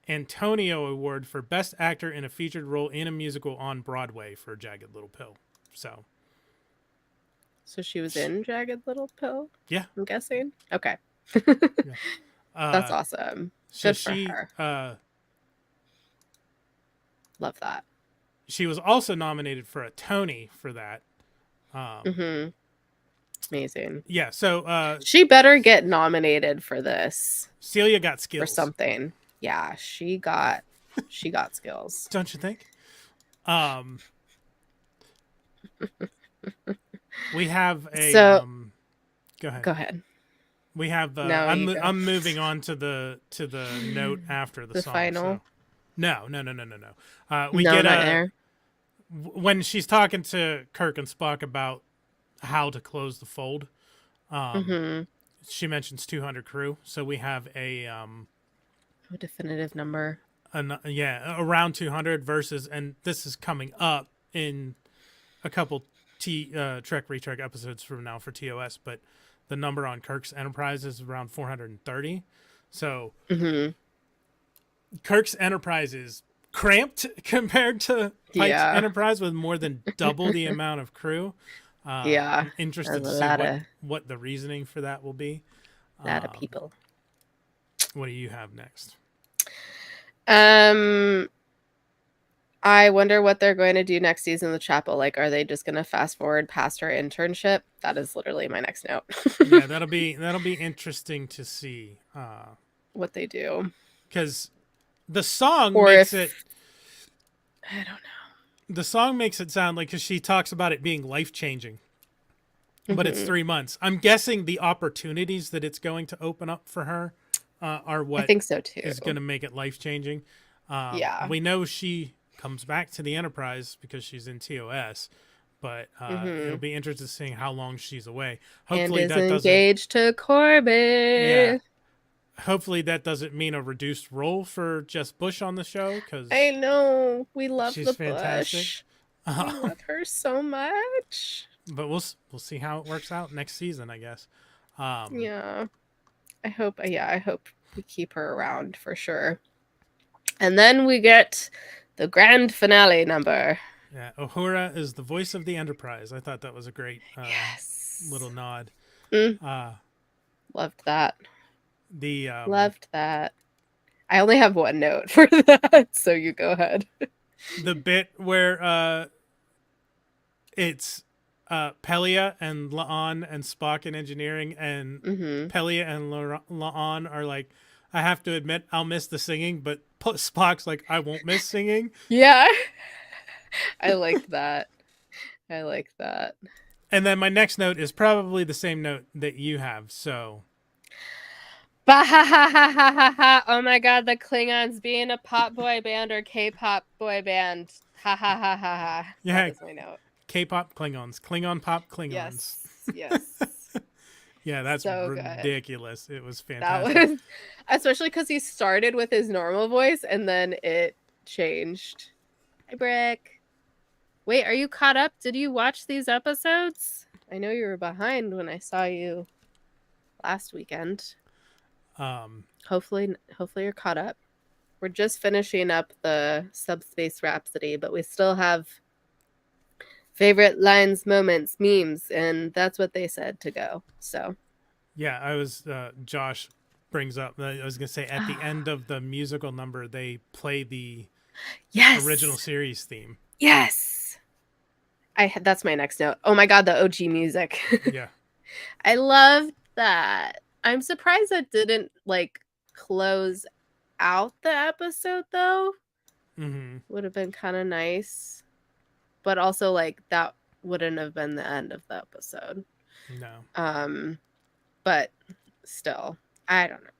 Antonio Award for Best Actor in a Featured Role in a Musical on Broadway for Jagged Little Pill. So she was in Jagged Little Pill? Yeah. I'm guessing. Okay. Yeah. That's awesome. Good for her. Love that. She was also nominated for a Tony for that. Amazing. Yeah, so she better get nominated for this. Celia got skills for something. Yeah, she got skills. Don't you think? We have a go ahead. We have I'm moving on to the note after the song. Final. So. No. We get when she's talking to Kirk and Spock about how to close the fold. She mentions 200 crew, so we have a definitive number. Around 200 versus, and this is coming up in a couple Trek Retrek episodes from now for TOS, but the number on Kirk's Enterprise is around 430. So Kirk's Enterprise is cramped compared to Pike's Enterprise with more than double the amount of crew. I'm interested to see what the reasoning for that will be. A lot of people. What do you have next? I wonder what they're going to do next season of the Chapel. Like, are they just going to fast forward past her internship? That is literally my next note. Yeah, that'll be interesting to see what they do. Because the song makes it. I don't know. The song makes it sound like, because she talks about it being life changing, but it's 3 months. I'm guessing the opportunities that it's going to open up for her are what I think so too. Is going to make it life changing. We know she comes back to the Enterprise because she's in TOS, but it'll be interesting seeing how long she's away. Hopefully and is engaged to Corbett. Yeah. Hopefully that doesn't mean a reduced role for Jess Bush on the show, because I know we love the fantastic. Bush. We love her so much. But we'll see how it works out next season, I guess. I hope we keep her around for sure. And then we get the grand finale number. Yeah, Uhura is the voice of the Enterprise. I thought that was a great little nod. Loved that. Loved that. I only have one note for that, so you go ahead. The bit where it's Pelia and La'an and Spock in engineering, and Pelia and La'an are like, I have to admit, I'll miss the singing, but Spock's like, I won't miss singing. Yeah. I like that. And then my next note is probably the same note that you have, so... Oh my god, the Klingons being a pop boy band or K-pop boy band. Ha ha ha ha ha. Yeah, that is my note. K-pop Klingons. Klingon pop Klingons. Yes. Yeah, that's so ridiculous. Good. It was fantastic. That was, especially because he started with his normal voice and then it changed. Hi, Brick. Wait, are you caught up? Did you watch these episodes? I know you were behind when I saw you last weekend. Hopefully you're caught up. we're just finishing up the Subspace Rhapsody, but we still have favorite lines, moments, memes, and that's what they said to go. So yeah, I was Josh brings up. I was gonna say at the end of the musical number, they play the original series theme. Yes. That's my next note. Oh my god, the OG music. Yeah. I loved that. I'm surprised that didn't like close out the episode though. Mm-hmm. Would have been kind of nice. But also like that wouldn't have been the end of the episode. No. But still, I don't know.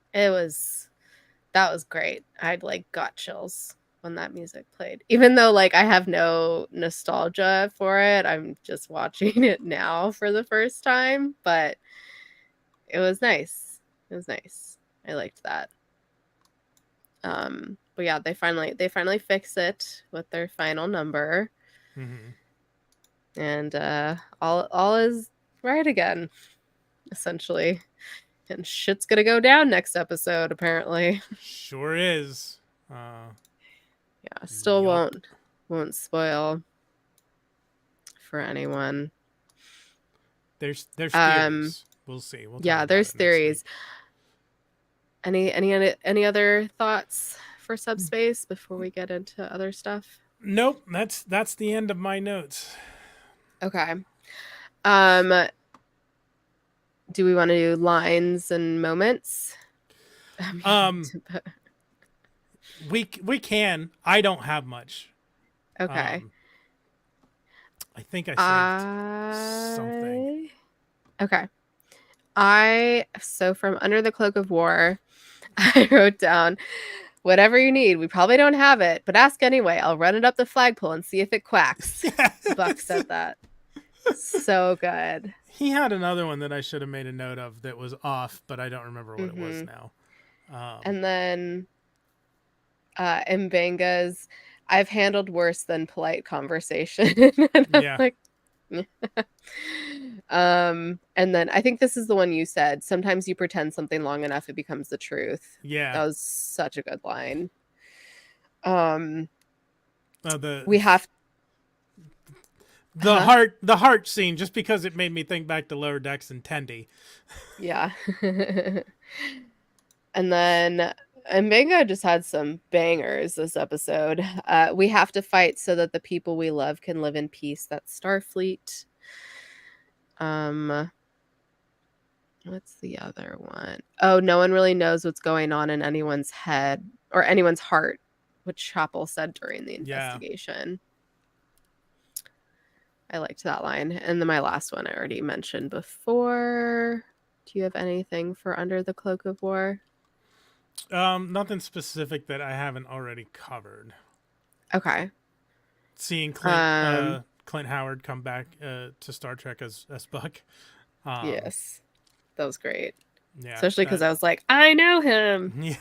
That was great. I'd like got chills when that music played. Even though like I have no nostalgia for it. I'm just watching it now for the first time, but it was nice. It was nice. I liked that. But yeah, they finally fix it with their final number. Mm-hmm. And all is right again, essentially. And shit's gonna go down next episode, apparently. Sure is. Yeah, still won't spoil for anyone. There's theories. We'll see. Yeah, there's theories. Any other thoughts for Subspace before we get into other stuff? Nope, that's the end of my notes. Okay. Do we want to do lines and moments? We can. I don't have much. Okay. I think I saved something. Okay. So from Under the Cloak of War, I wrote down whatever you need. We probably don't have it, but ask anyway. I'll run it up the flagpole and see if it quacks. Yes. Buck said that. So good. He had another one that I should have made a note of that was off, but I don't remember what it was now. And then Mbanga's, I've handled worse than polite conversation. Yeah. Like, and then I think this is the one you said. Sometimes you pretend something long enough, it becomes the truth. Yeah. That was such a good line. We have the heart scene, just because it made me think back to Lower Decks and Tendi. Yeah. And then Mbanga just had some bangers this episode. We have to fight so that the people we love can live in peace. That's Starfleet. What's the other one? Oh, no one really knows what's going on in anyone's head or anyone's heart, which Chapel said during the investigation. I liked that line. And then my last one I already mentioned before. Do you have anything for Under the Cloak of War? Nothing specific that I haven't already covered. Okay. Seeing Clint Howard come back to Star Trek as Buck. Yes. That was great. Yeah. Especially because I was like, I know him.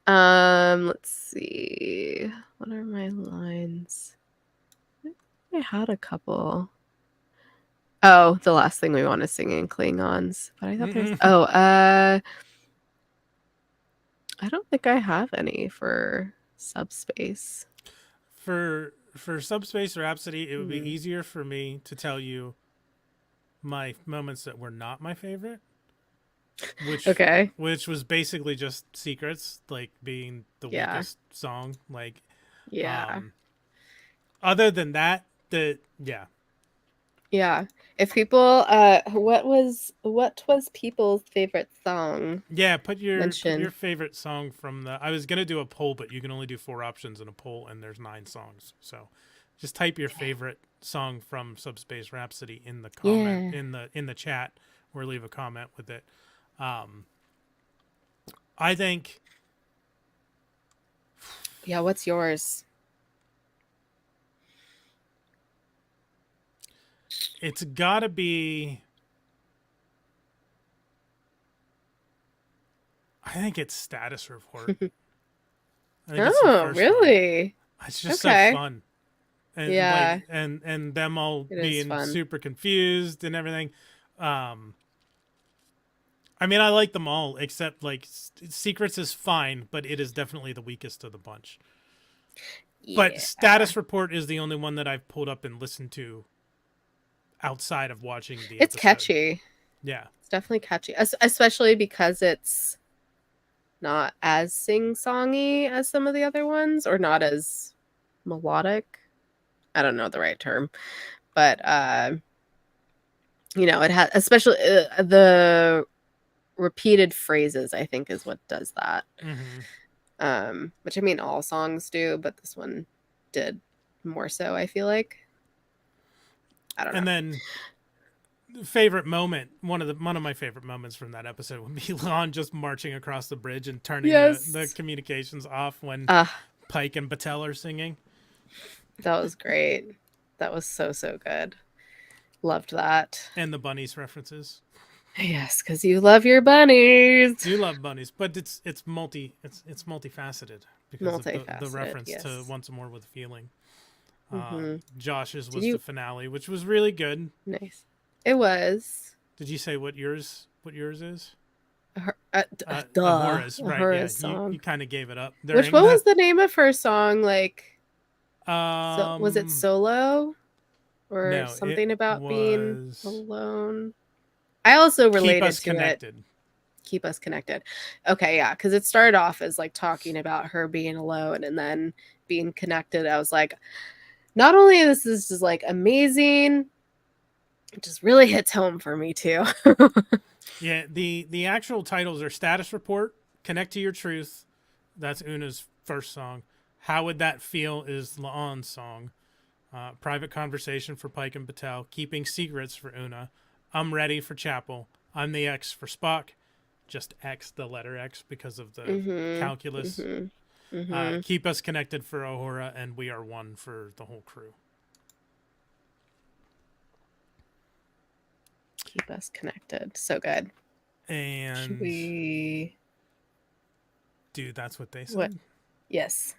Yeah. Let's see. What are my lines? I had a couple. Oh, the last thing we want to sing in Klingons. But I thought there's I don't think I have any for Subspace. For Subspace Rhapsody, it would be easier for me to tell you my moments that were not my favorite. Which was basically just secrets, like being the weakest song. Like other than that, Yeah. If people what was people's favorite song? Yeah, put your favorite song from the I was gonna do a poll, but you can only do 4 options in a poll and there's 9 songs. So just type your favorite song from Subspace Rhapsody in the comment in the chat or leave a comment with it. I think what's yours? It's gotta be. I think it's Status Report. Really? One. It's just so fun. And and them all being super confused and everything. I mean, I like them all, except like Secrets is fine, but it is definitely the weakest of the bunch. Yeah. But Status Report is the only one that I've pulled up and listened to outside of watching the It's episode. catchy. Yeah. It's definitely catchy, especially because it's not as sing-songy as some of the other ones, or not as melodic. I don't know the right term, but you know, it has, especially the repeated phrases, I think, is what does that. Which I mean all songs do, but this one did more so, I feel like. I don't know. And then favorite moment, one of my favorite moments from that episode would be Lon just marching across the bridge and turning the communications off when Pike and Batel are singing. That was great. That was so good. Loved that. And the bunnies references. Yes, because you love your bunnies. You love bunnies, but it's multifaceted because of the reference to Once More with Feeling. Josh's was the finale, which was really good. Nice. It was. Did you say what yours is? Ahora's, right? Ahora's yeah, song. You kind of gave it up. What was the name of her song? Like, was it Solo, or no, something about being alone? I also related Keep Us to Connected. it. Keep Us Connected. Okay, yeah, because it started off as like talking about her being alone and then being connected. I was like, not only this is just like amazing, it just really hits home for me too. Yeah, the actual titles are Status Report, Connect to Your Truth. That's Una's first song. How Would That Feel is La'an's song. Private Conversation for Pike and Batel. Keeping Secrets for Una. I'm Ready for Chapel. I'm the X for Spock. Just X, the letter X, because of the calculus. Keep Us Connected for Ahura, and We Are One for the whole crew. Keep Us Connected. So good. And we... Dude, that's what they said. What? Yes.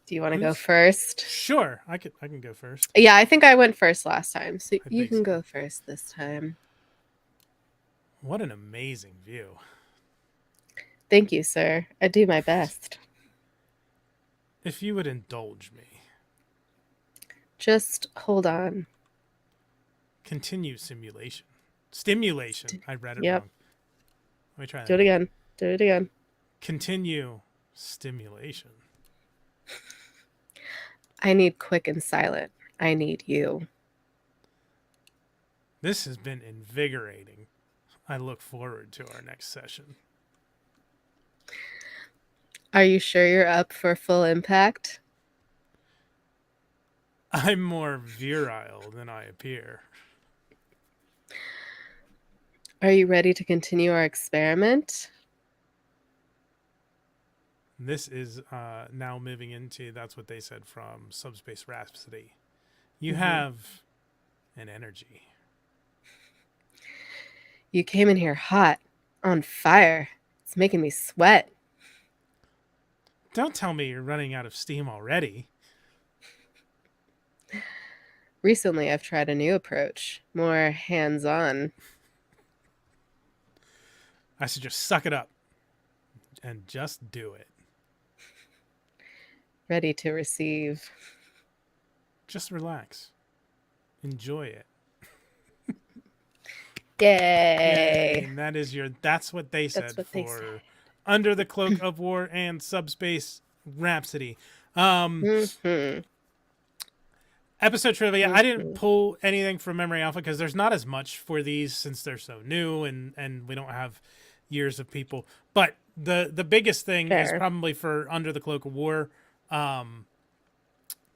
Do you want to go first? Sure, I can go first. Yeah, I think I went first last time, so you can go first this time. What an amazing view. Thank you, sir. I do my best. If you would indulge me. Just hold on. Continue simulation. Stimulation. I read it wrong. Let me try that. Do it again. Continue stimulation. I need quick and silent. I need you. This has been invigorating. I look forward to our next session. Are you sure you're up for full impact? I'm more virile than I appear. Are you ready to continue our experiment? This is now moving into, that's what they said from Subspace Rhapsody. You have an energy. You came in here hot, on fire. It's making me sweat. Don't tell me you're running out of steam already. Recently, I've tried a new approach, more hands-on. I should just suck it up and just do it. Ready to receive. Just relax. Enjoy it. Yay. And that is that's what they said for Under the Cloak of War and Subspace Rhapsody. Episode trivia. I didn't pull anything from Memory Alpha because there's not as much for these since they're so new and we don't have years of people. But the biggest thing is probably for Under the Cloak of War.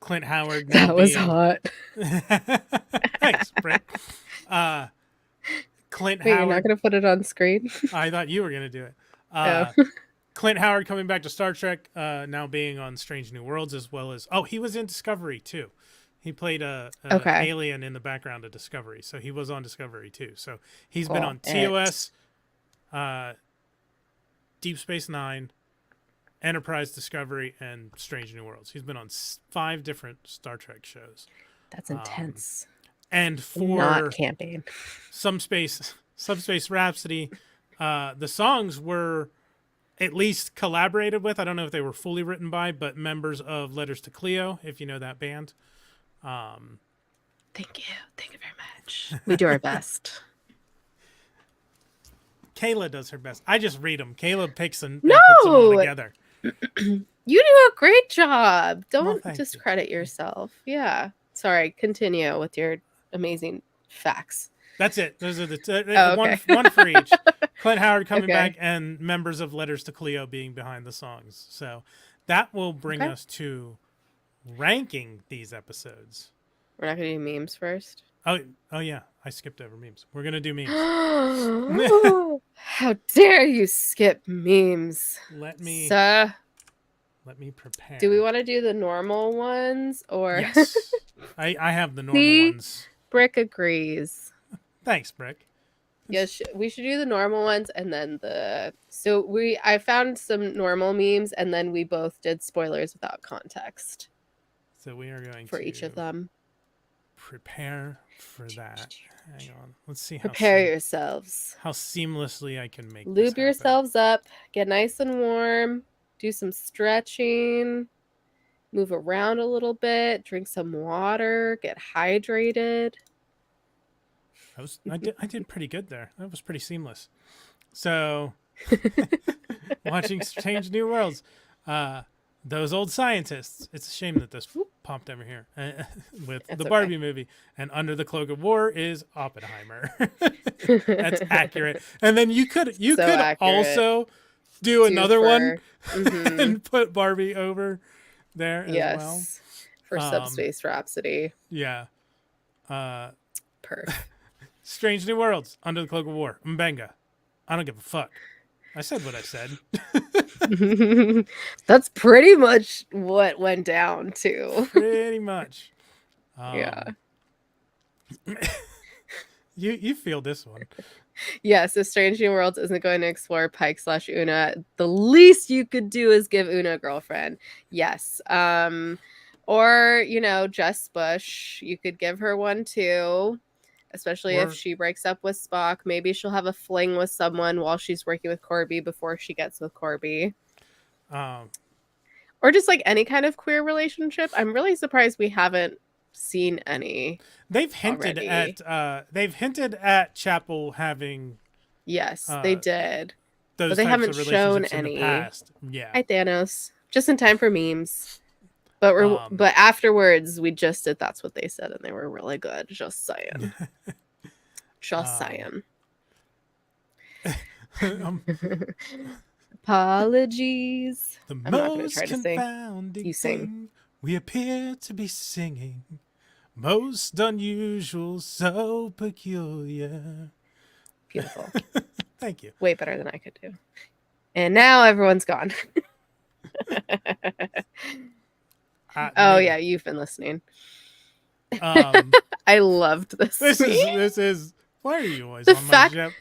Clint Howard. That was hot. Thanks, Brent. Clint Wait, Howard. You're not going to put it on screen? I thought you were going to do it. Clint Howard coming back to Star Trek, now being on Strange New Worlds, as well as he was in Discovery too. He played a alien in the background of Discovery, so he was on Discovery too. So he's been on TOS, Deep Space Nine, Enterprise, Discovery, and Strange New Worlds. He's been on 5 different Star Trek shows. That's intense. And for not camping. Subspace Subspace Rhapsody, the songs were at least collaborated with. I don't know if they were fully written by, but members of Letters to Cleo, if you know that band. Thank you very much. We do our best. Kayla does her best. I just read them. Kayla picks and puts them all together. You do a great job. Don't discredit yourself. Yeah. Sorry. Continue with your amazing facts. That's it. Those are the one for each. Clint Howard coming back and members of Letters to Cleo being behind the songs. So that will bring us to ranking these episodes. We're not going to do memes first? Oh yeah. I skipped over memes. We're going to do memes. How dare you skip memes? Let me prepare. Do we want to do the normal ones or? Yes. I have the normal ones. Brick agrees. Thanks, Brick. Yes, we should do the normal ones and then I found some normal memes and then we both did spoilers without context. So we are going for each of them. Prepare for that. Hang on. Let's see how prepare yourselves. How seamlessly I can make lube yourselves up, get nice and warm, do some stretching, move around a little bit, drink some water, get hydrated. I did pretty good there. That was pretty seamless. So watching Strange New Worlds. Those old scientists. It's a shame that this popped over here with the Barbie movie. And Under the Cloak of War is Oppenheimer. That's accurate. And then you could also do another one and put Barbie over there as well. For Subspace Rhapsody. Yeah. Perf. Strange New Worlds, Under the Cloak of War, Mbenga. I don't give a fuck. I said what I said. That's pretty much what went down too. Pretty much. Yeah. You feel this one. Yes, if Strange New Worlds isn't going to explore Pike / Una, the least you could do is give Una a girlfriend. Yes. Or, Jess Bush. You could give her one too. Especially if she breaks up with Spock. Maybe she'll have a fling with someone while she's working with Corby before she gets with Corby. Or just like any kind of queer relationship. I'm really surprised we haven't seen any. They've hinted at Chapel having. Yes, they did. But they haven't shown any. Yeah. Hi, Thanos. Just in time for memes. But afterwards, we just did That's What They Said, and they were really good. Just saying. Just saying. Apologies. The most confounding thing we appear to be singing. Most unusual, so peculiar. Beautiful. Thank you. Way better than I could do. And now everyone's gone. Yeah, you've been listening. I loved this. This is. Why are you always on my ship?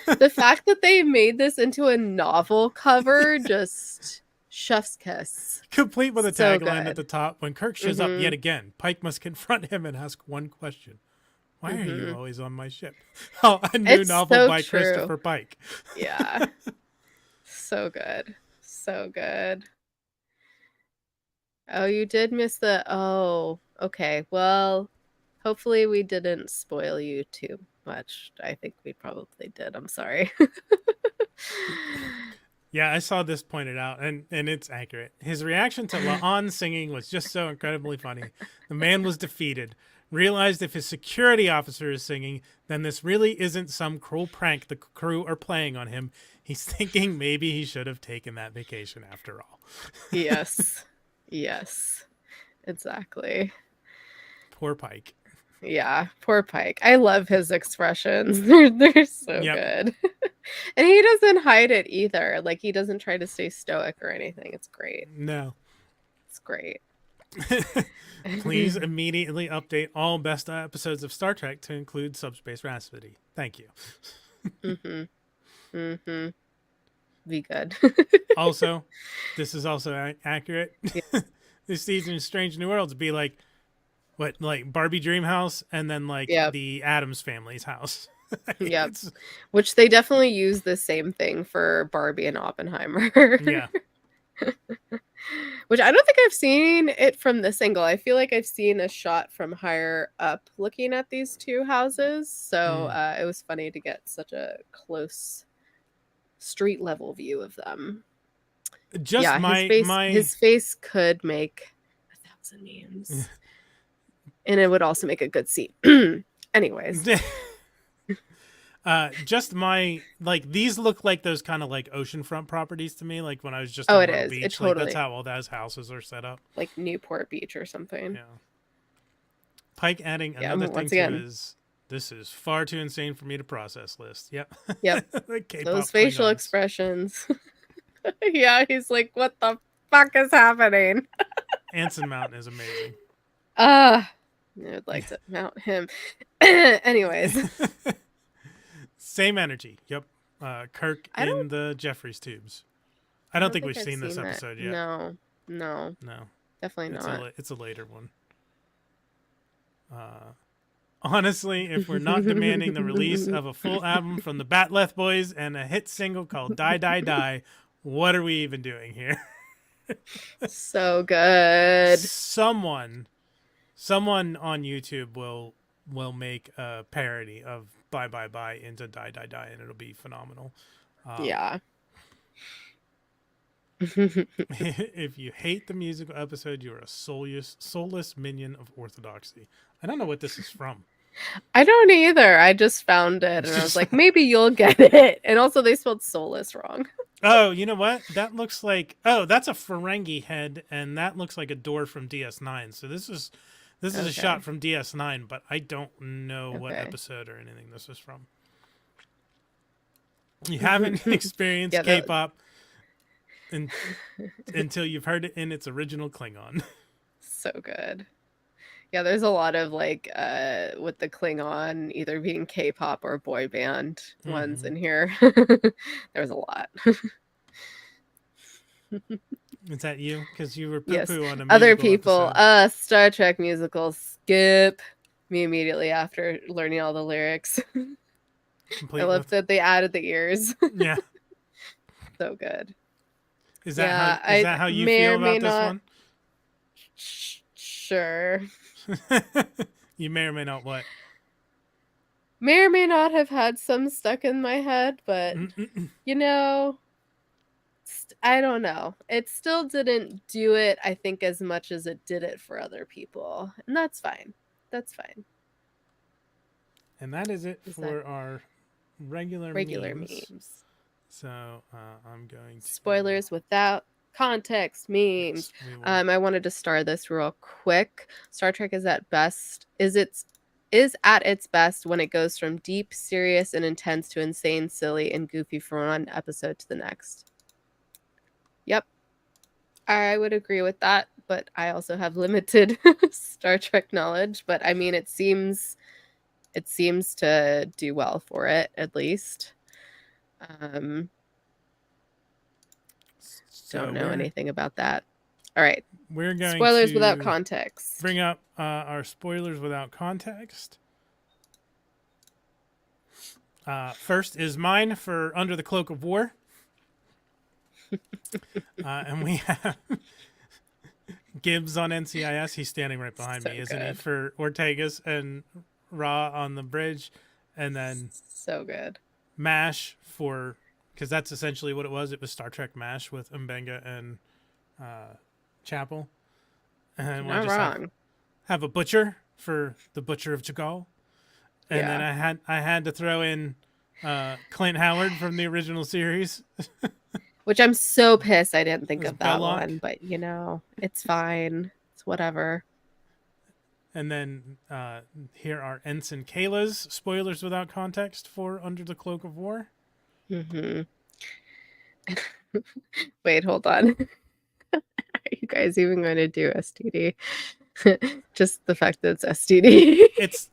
The fact that they made this into a novel cover, just chef's kiss. Complete with a tagline at the top. When Kirk shows up yet again, Pike must confront him and ask one question: why are you always on my ship? Oh, a new novel by Christopher Pike. Yeah. So good. So good. Oh, you did miss okay. Well, hopefully we didn't spoil you too much. I think we probably did. I'm sorry. Yeah, I saw this pointed out, and it's accurate. His reaction to La'an singing was just so incredibly funny. The man was defeated, realized if his security officer is singing, then this really isn't some cruel prank the crew are playing on him. He's thinking maybe he should have taken that vacation after all. Yes. Yes, exactly. Poor Pike. Yeah, poor Pike. I love his expressions. They're so good. And he doesn't hide it either. Like, he doesn't try to stay stoic or anything. It's great. No. It's great. Please immediately update all best episodes of Star Trek to include Subspace Rhapsody. Thank you. Be good. Also, this is also accurate. Yeah. This season of Strange New Worlds be like Barbie Dream House and then the Addams family's house. Yep. Which they definitely use the same thing for Barbie and Oppenheimer. Yeah. Which I don't think I've seen it from this angle. I feel like I've seen a shot from higher up looking at these two houses. So it was funny to get such a close street level view of them. Just his face could make 1,000 memes. And it would also make a good scene. Anyways. Just my, like, these look like those kind of like oceanfront properties to me. Like when I was just on the beach, totally. Like that's how all those houses are set up. Like Newport Beach or something. Yeah. Pike adding another thing to his "this is far too insane for me to process" list. Yep. Those facial expressions. Yeah, he's like, what the fuck is happening? Anson Mountain is amazing. I would like to mount him. Anyways. Same energy. Yep. Kirk in the Jeffries tubes. I don't think we've seen this episode yet. No. Definitely not. It's a later one. Honestly, if we're not demanding the release of a full album from the Batleth Boys and a hit single called Die Die Die, what are we even doing here? So good. Someone on YouTube will make a parody of Bye Bye Bye into Die Die Die, and it'll be phenomenal. Yeah. If you hate the musical episode, you're a soulless minion of orthodoxy. I don't know what this is from. I don't either. I just found it, and I was like, maybe you'll get it. And also, they spelled soulless wrong. Oh, you know what? That looks like... Oh, that's a Ferengi head, and that looks like a door from DS9. So this is a shot from DS9, but I don't know what episode or anything this is from. You haven't experienced K-pop until you've heard it in its original Klingon. So good. Yeah, there's a lot of like with the Klingon either being K-pop or boy band ones in here. There's a lot. Is that you? Because you were poo-poo on a other people. episode. Star Trek musical skip me immediately after learning all the lyrics. I love that they added the ears. Yeah. So good. Is that how you feel about this one? Sure. You may or may not what? May or may not have had some stuck in my head, but you know, I don't know. It still didn't do it, I think, as much as it did it for other people. And that's fine. That's fine. And that is it for our regular memes. So I'm going to... Spoilers without context memes. I wanted to star this real quick. Star Trek is at its best when it goes from deep, serious, and intense to insane, silly, and goofy from one episode to the next. Yep. I would agree with that, but I also have limited Star Trek knowledge. But I mean, it seems to do well for it, at least. Don't know anything about that. All right. We're going spoilers to without context. Bring up our spoilers without context. First is mine for Under the Cloak of War. And we have Gibbs on NCIS. He's standing right behind me, isn't he? For Ortegas and Ra on the bridge. And then so good. MASH for... Because that's essentially what it was. It was Star Trek MASH with Mbenga and Chapel. And not wrong. Have a butcher for the Butcher of Chagall. And then I had to throw in Clint Howard from the original series. Which I'm so pissed I didn't think of that one. But, you know, it's fine. It's whatever. And then here are Ensign Kayla's spoilers without context for Under the Cloak of War. Wait, hold on. Are you guys even going to do STD? Just the fact that it's STD.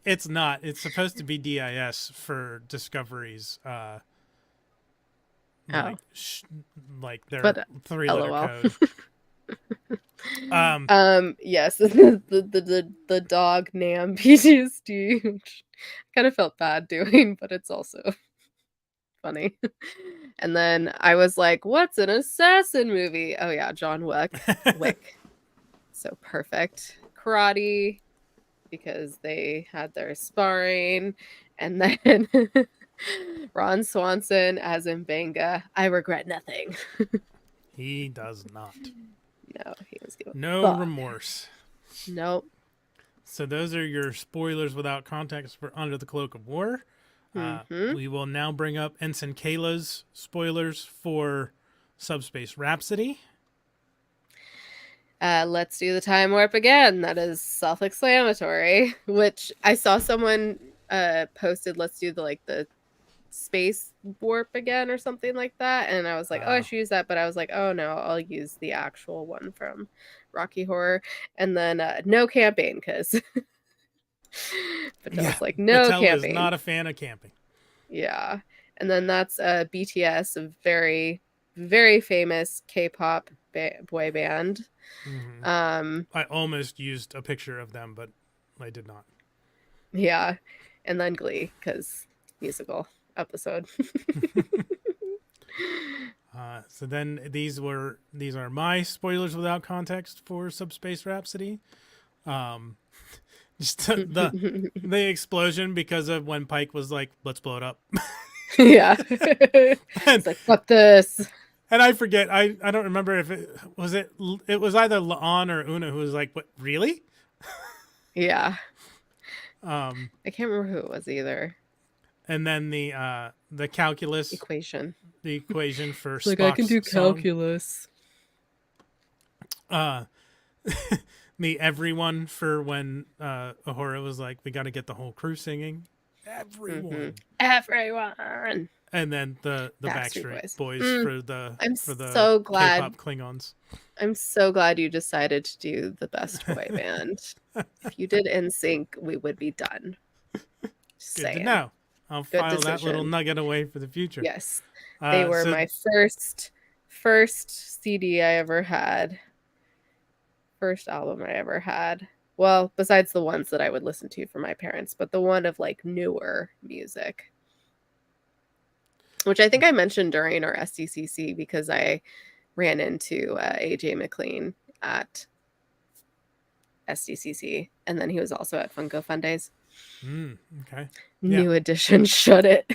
It's not. It's supposed to be DIS for Discovery's like their 3-letter code. Yes, the dog Nam PTSD, which kind of felt bad doing, but it's also funny. And then I was like, what's an assassin movie? Oh yeah, John Wick. So perfect. Karate, because they had their sparring. And then Ron Swanson as Mbenga. I regret nothing. He does not. No, he was giving no remorse. Nope. So those are your spoilers without context for Under the Cloak of War. We will now bring up Ensign Kayla's spoilers for Subspace Rhapsody. Let's do the time warp again. That is self-explanatory. Which I saw someone posted. Let's do the space warp again or something like that. And I was like, oh, I should use that. But I was like, oh no, I'll use the actual one from Rocky Horror. And then no camping because. But I was like, no Patel camping. is not a fan of camping. Yeah, and then that's BTS, a very, very famous K-pop boy band. Mm-hmm. I almost used a picture of them, but I did not. Yeah, and then Glee, because musical episode. So then these are my spoilers without context for Subspace Rhapsody. Just the explosion because of when Pike was like, let's blow it up. Yeah. It's like, fuck this. And I forget, I don't remember if it was either La'an or Una who was like, what, really? Yeah. I can't remember who it was either. And then the calculus equation. The equation for Spock's like, I can do calculus. The everyone for when Uhura was like, we got to get the whole crew singing. Everyone. Everyone. And then the Backstreet Boys for the so glad. K-pop Klingons. I'm so glad you decided to do the best boy band. If you did NSYNC, we would be done. Good to know. I'll file that little nugget away for the future. Yes. They were my first CD I ever had. First album I ever had. Well, besides the ones that I would listen to from my parents, but the one of like newer music. Which I think I mentioned during our SDCC because I ran into AJ McLean at SDCC, and then he was also at Funko Fun Days. Okay. New edition, shut it.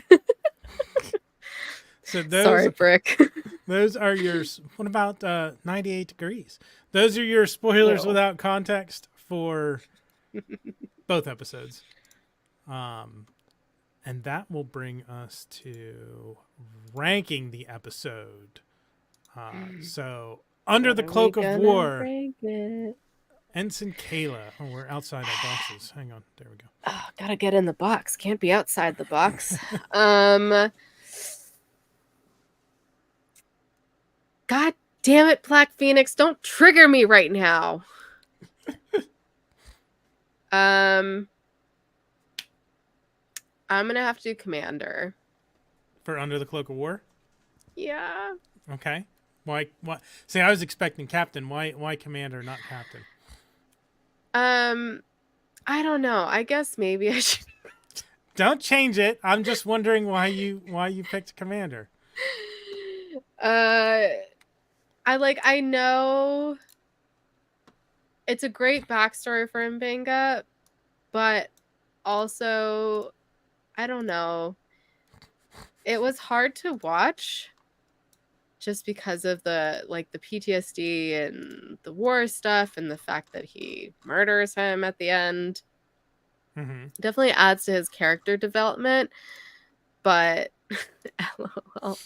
So those, sorry, Brick. Those are yours. What about 98 Degrees? Those are your spoilers without context for both episodes. And that will bring us to ranking the episode. So, Under the Cloak of War, Ensign Kayla. Oh, we're outside our boxes. Hang on. There we go. Oh, gotta get in the box. Can't be outside the box. God damn it, Black Phoenix. Don't trigger me right now. I'm gonna have to do Commander. For Under the Cloak of War? Yeah. Okay. Why? See, I was expecting Captain. Why Commander, not Captain? I don't know. I guess maybe I should. Don't change it. I'm just wondering why you picked Commander. I know it's a great backstory for Mbenga, but also, I don't know. It was hard to watch just because of the PTSD and the war stuff and the fact that he murders him at the end. Mm-hmm. Definitely adds to his character development, but LOL,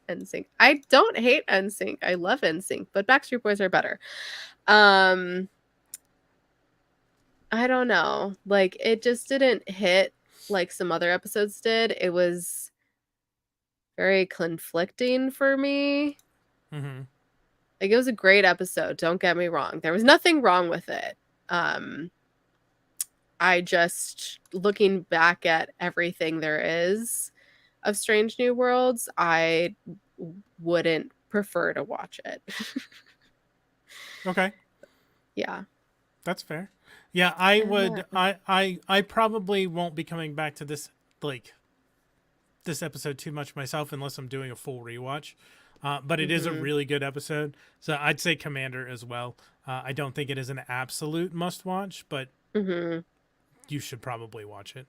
NSYNC. I don't hate NSYNC. I love NSYNC, but Backstreet Boys are better. I don't know. Like, it just didn't hit like some other episodes did. It was very conflicting for me. Mm-hmm. Like, it was a great episode. Don't get me wrong. There was nothing wrong with it. I just, looking back at everything there is of Strange New Worlds, I wouldn't prefer to watch it. Okay. Yeah. That's fair. Yeah, I would. I probably won't be coming back to this like this episode too much myself unless I'm doing a full rewatch. But it is a really good episode, so I'd say Commander as well. I don't think it is an absolute must watch, but you should probably watch it.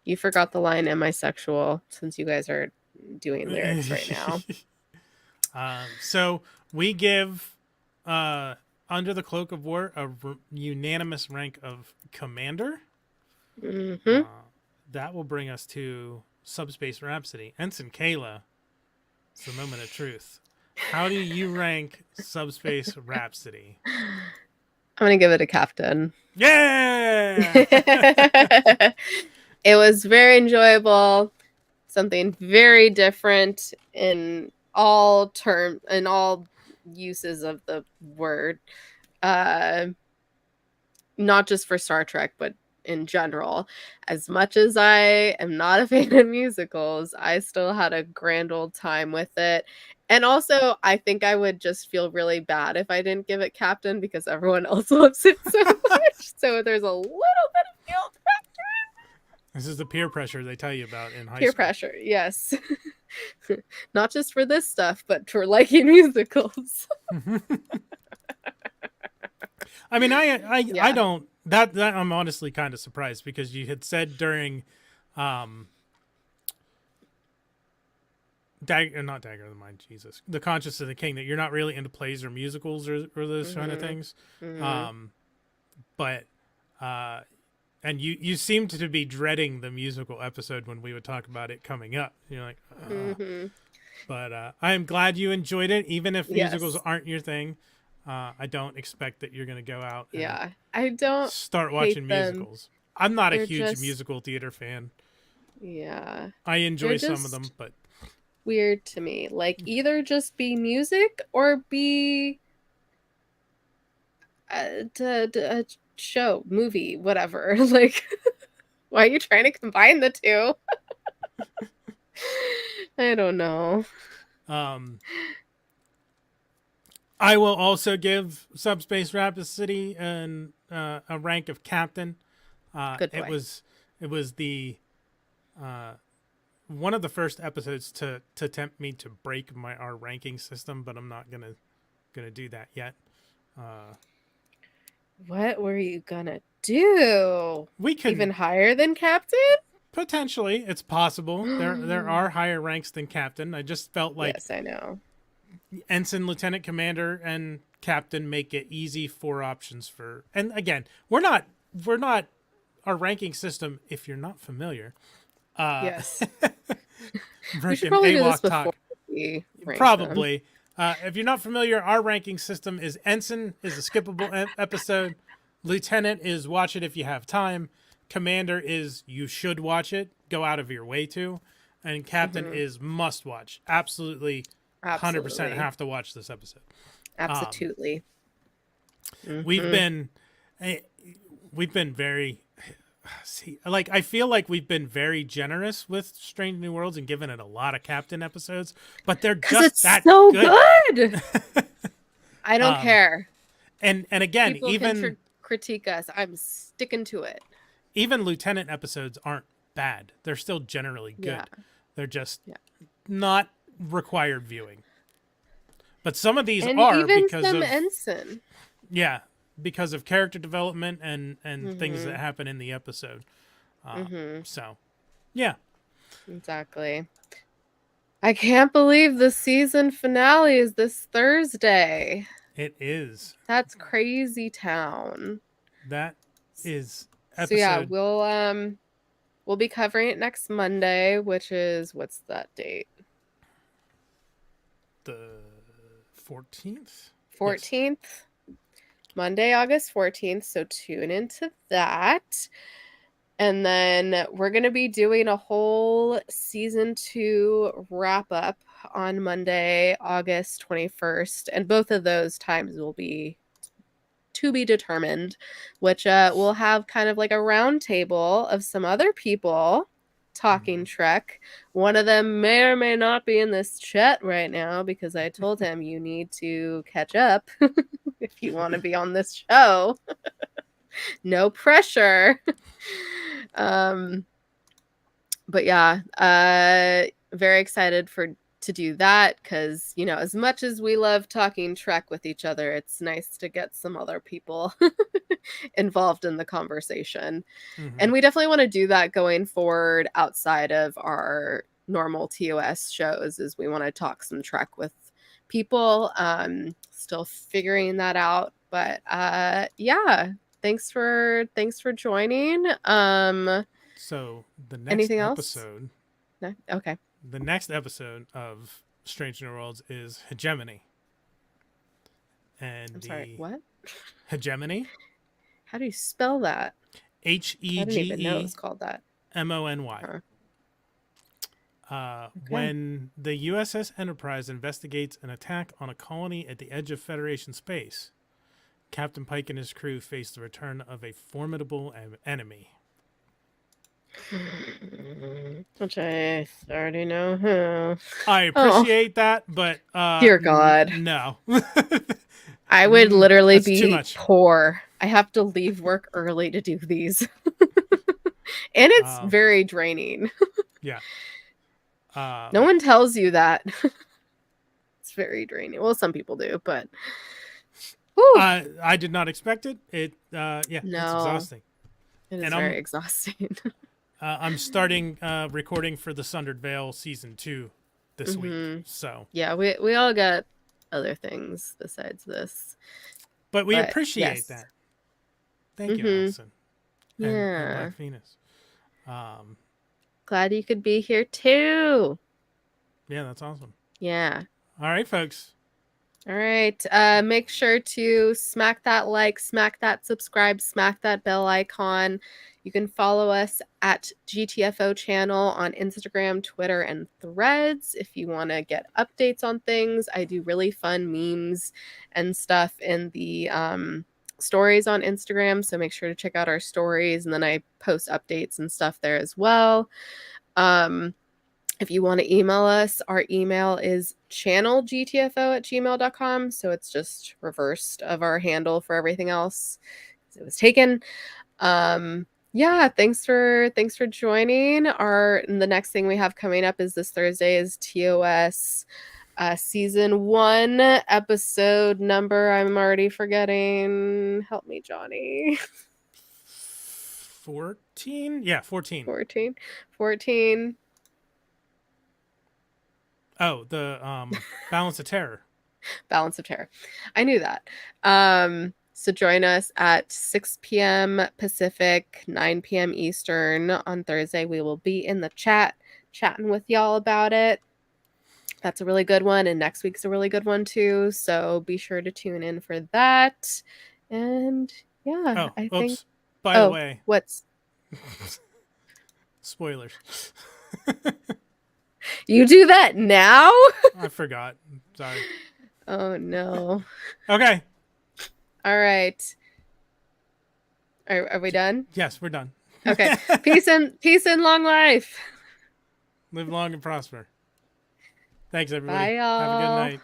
You forgot the line, "Am I sexual?" Since you guys are doing lyrics right now. So we give Under the Cloak of War a unanimous rank of Commander. That will bring us to Subspace Rhapsody. Ensign Kayla, it's the moment of truth. How do you rank Subspace Rhapsody? I'm going to give it a captain. Yeah! It was very enjoyable. Something very different in all uses of the word. Not just for Star Trek, but in general. As much as I am not a fan of musicals, I still had a grand old time with it. And also, I think I would just feel really bad if I didn't give it captain because everyone else loves it so much. So there's a little bit of guilt factor. This is the peer pressure they tell you about in high school. Peer pressure, yes. Not just for this stuff, but for liking musicals. I mean, I don't that I'm honestly kind of surprised because you had said during not Dagger of the Mind, Jesus, The Conscience of the King, that you're not really into plays or musicals or those kind of things. But and you seemed to be dreading the musical episode when we would talk about it coming up. You're like, but I am glad you enjoyed it, even if musicals aren't your thing. I don't expect that you're going to go out and I don't start watching musicals. I'm not a huge musical theater fan. Yeah. I enjoy some of them, but weird to me. Like, either just be music or be a show, movie, whatever. Like, why are you trying to combine the two? I don't know. I will also give Subspace Rhapsody a rank of captain. Good boy. It was the one of the first episodes to tempt me to break our ranking system, but I'm not gonna do that yet. What were you gonna do? We could even higher than captain? Potentially, it's possible. There are higher ranks than captain. I just felt like yes, I know. Ensign, Lieutenant Commander, and Captain make it easy for options for. And again, we're not our ranking system. If you're not familiar, yes, we should probably do this before we probably. If you're not familiar, our ranking system is Ensign is a skippable episode. Lieutenant is watch it if you have time. Commander is you should watch it, go out of your way to, and Captain is must watch. Absolutely. 100% have to watch this episode. Absolutely. We've been very I feel like we've been very generous with Strange New Worlds and given it a lot of captain episodes, but they're just that so good. I don't care. And again, people even can critique us. I'm sticking to it. Even Lieutenant episodes aren't bad. They're still generally good. Yeah. They're just not required viewing. But some of these are even because some of Ensign. Yeah, because of character development and things that happen in the episode. So, yeah. Exactly. I can't believe the season finale is this Thursday. It is. That's crazy town. That is episode. So yeah, we'll be covering it next Monday, which is what's that date? The 14th? 14th. Yes. Monday, August 14th. So tune into that. And then we're going to be doing a whole season 2 wrap up on Monday, August 21st. And both of those times will be to be determined, which we'll have kind of like a round table of some other people talking Trek. One of them may or may not be in this chat right now because I told him you need to catch up if you want to be on this show. No pressure. But yeah, very excited to do that because, you know, as much as we love talking Trek with each other, it's nice to get some other people involved in the conversation. And we definitely want to do that going forward outside of our normal TOS shows, is we want to talk some Trek with people. Still figuring that out, but yeah, thanks for joining. So the next anything episode, else? No? Okay. The next episode of Strange New Worlds is Hegemony. And I'm sorry, what? Hegemony? How do you spell that? H-E-G-E. I didn't even know it was called that. M-O-N-Y. Okay. When the USS Enterprise investigates an attack on a colony at the edge of Federation space, Captain Pike and his crew face the return of a formidable enemy. Which I already know who. I appreciate that, but dear God, no. I would literally be too much. Poor. I have to leave work early to do these, and it's very draining. Yeah. No one tells you that. It's very draining. Well, some people do, but I did not expect it. It's exhausting. It is very exhausting. I'm starting recording for the Sundered Veil season 2 this week. So yeah, we all got other things besides this, but we appreciate that. Thank you, Allison. And Black Venus. Glad you could be here too. Yeah, that's awesome. Yeah. All right, folks. All right. Make sure to smack that like, smack that subscribe, smack that bell icon. You can follow us at GTFO channel on Instagram, Twitter, and Threads if you want to get updates on things. I do really fun memes and stuff in the stories on Instagram, so make sure to check out our stories, and then I post updates and stuff there as well. If you want to email us, our email is channelgtfo@gmail.com, so it's just reversed of our handle for everything else because it was taken. Yeah, thanks for joining. The next thing we have coming up is this Thursday is TOS season 1 episode number. I'm already forgetting. Help me, Johnny. 14? Yeah, 14. 14. Oh, the Balance of Terror. Balance of Terror. I knew that. So join us at 6 p.m. Pacific, 9 p.m. Eastern on Thursday. We will be in the chat chatting with y'all about it. That's a really good one, and next week's a really good one too. So be sure to tune in for that. And yeah, I think. By the way, what's spoilers? You do that now? I forgot. Sorry. Oh no. Okay. All right. Are we done? Yes, we're done. Okay. Peace and long life. Live long and prosper. Thanks, everybody. Bye, y'all. Have a good night.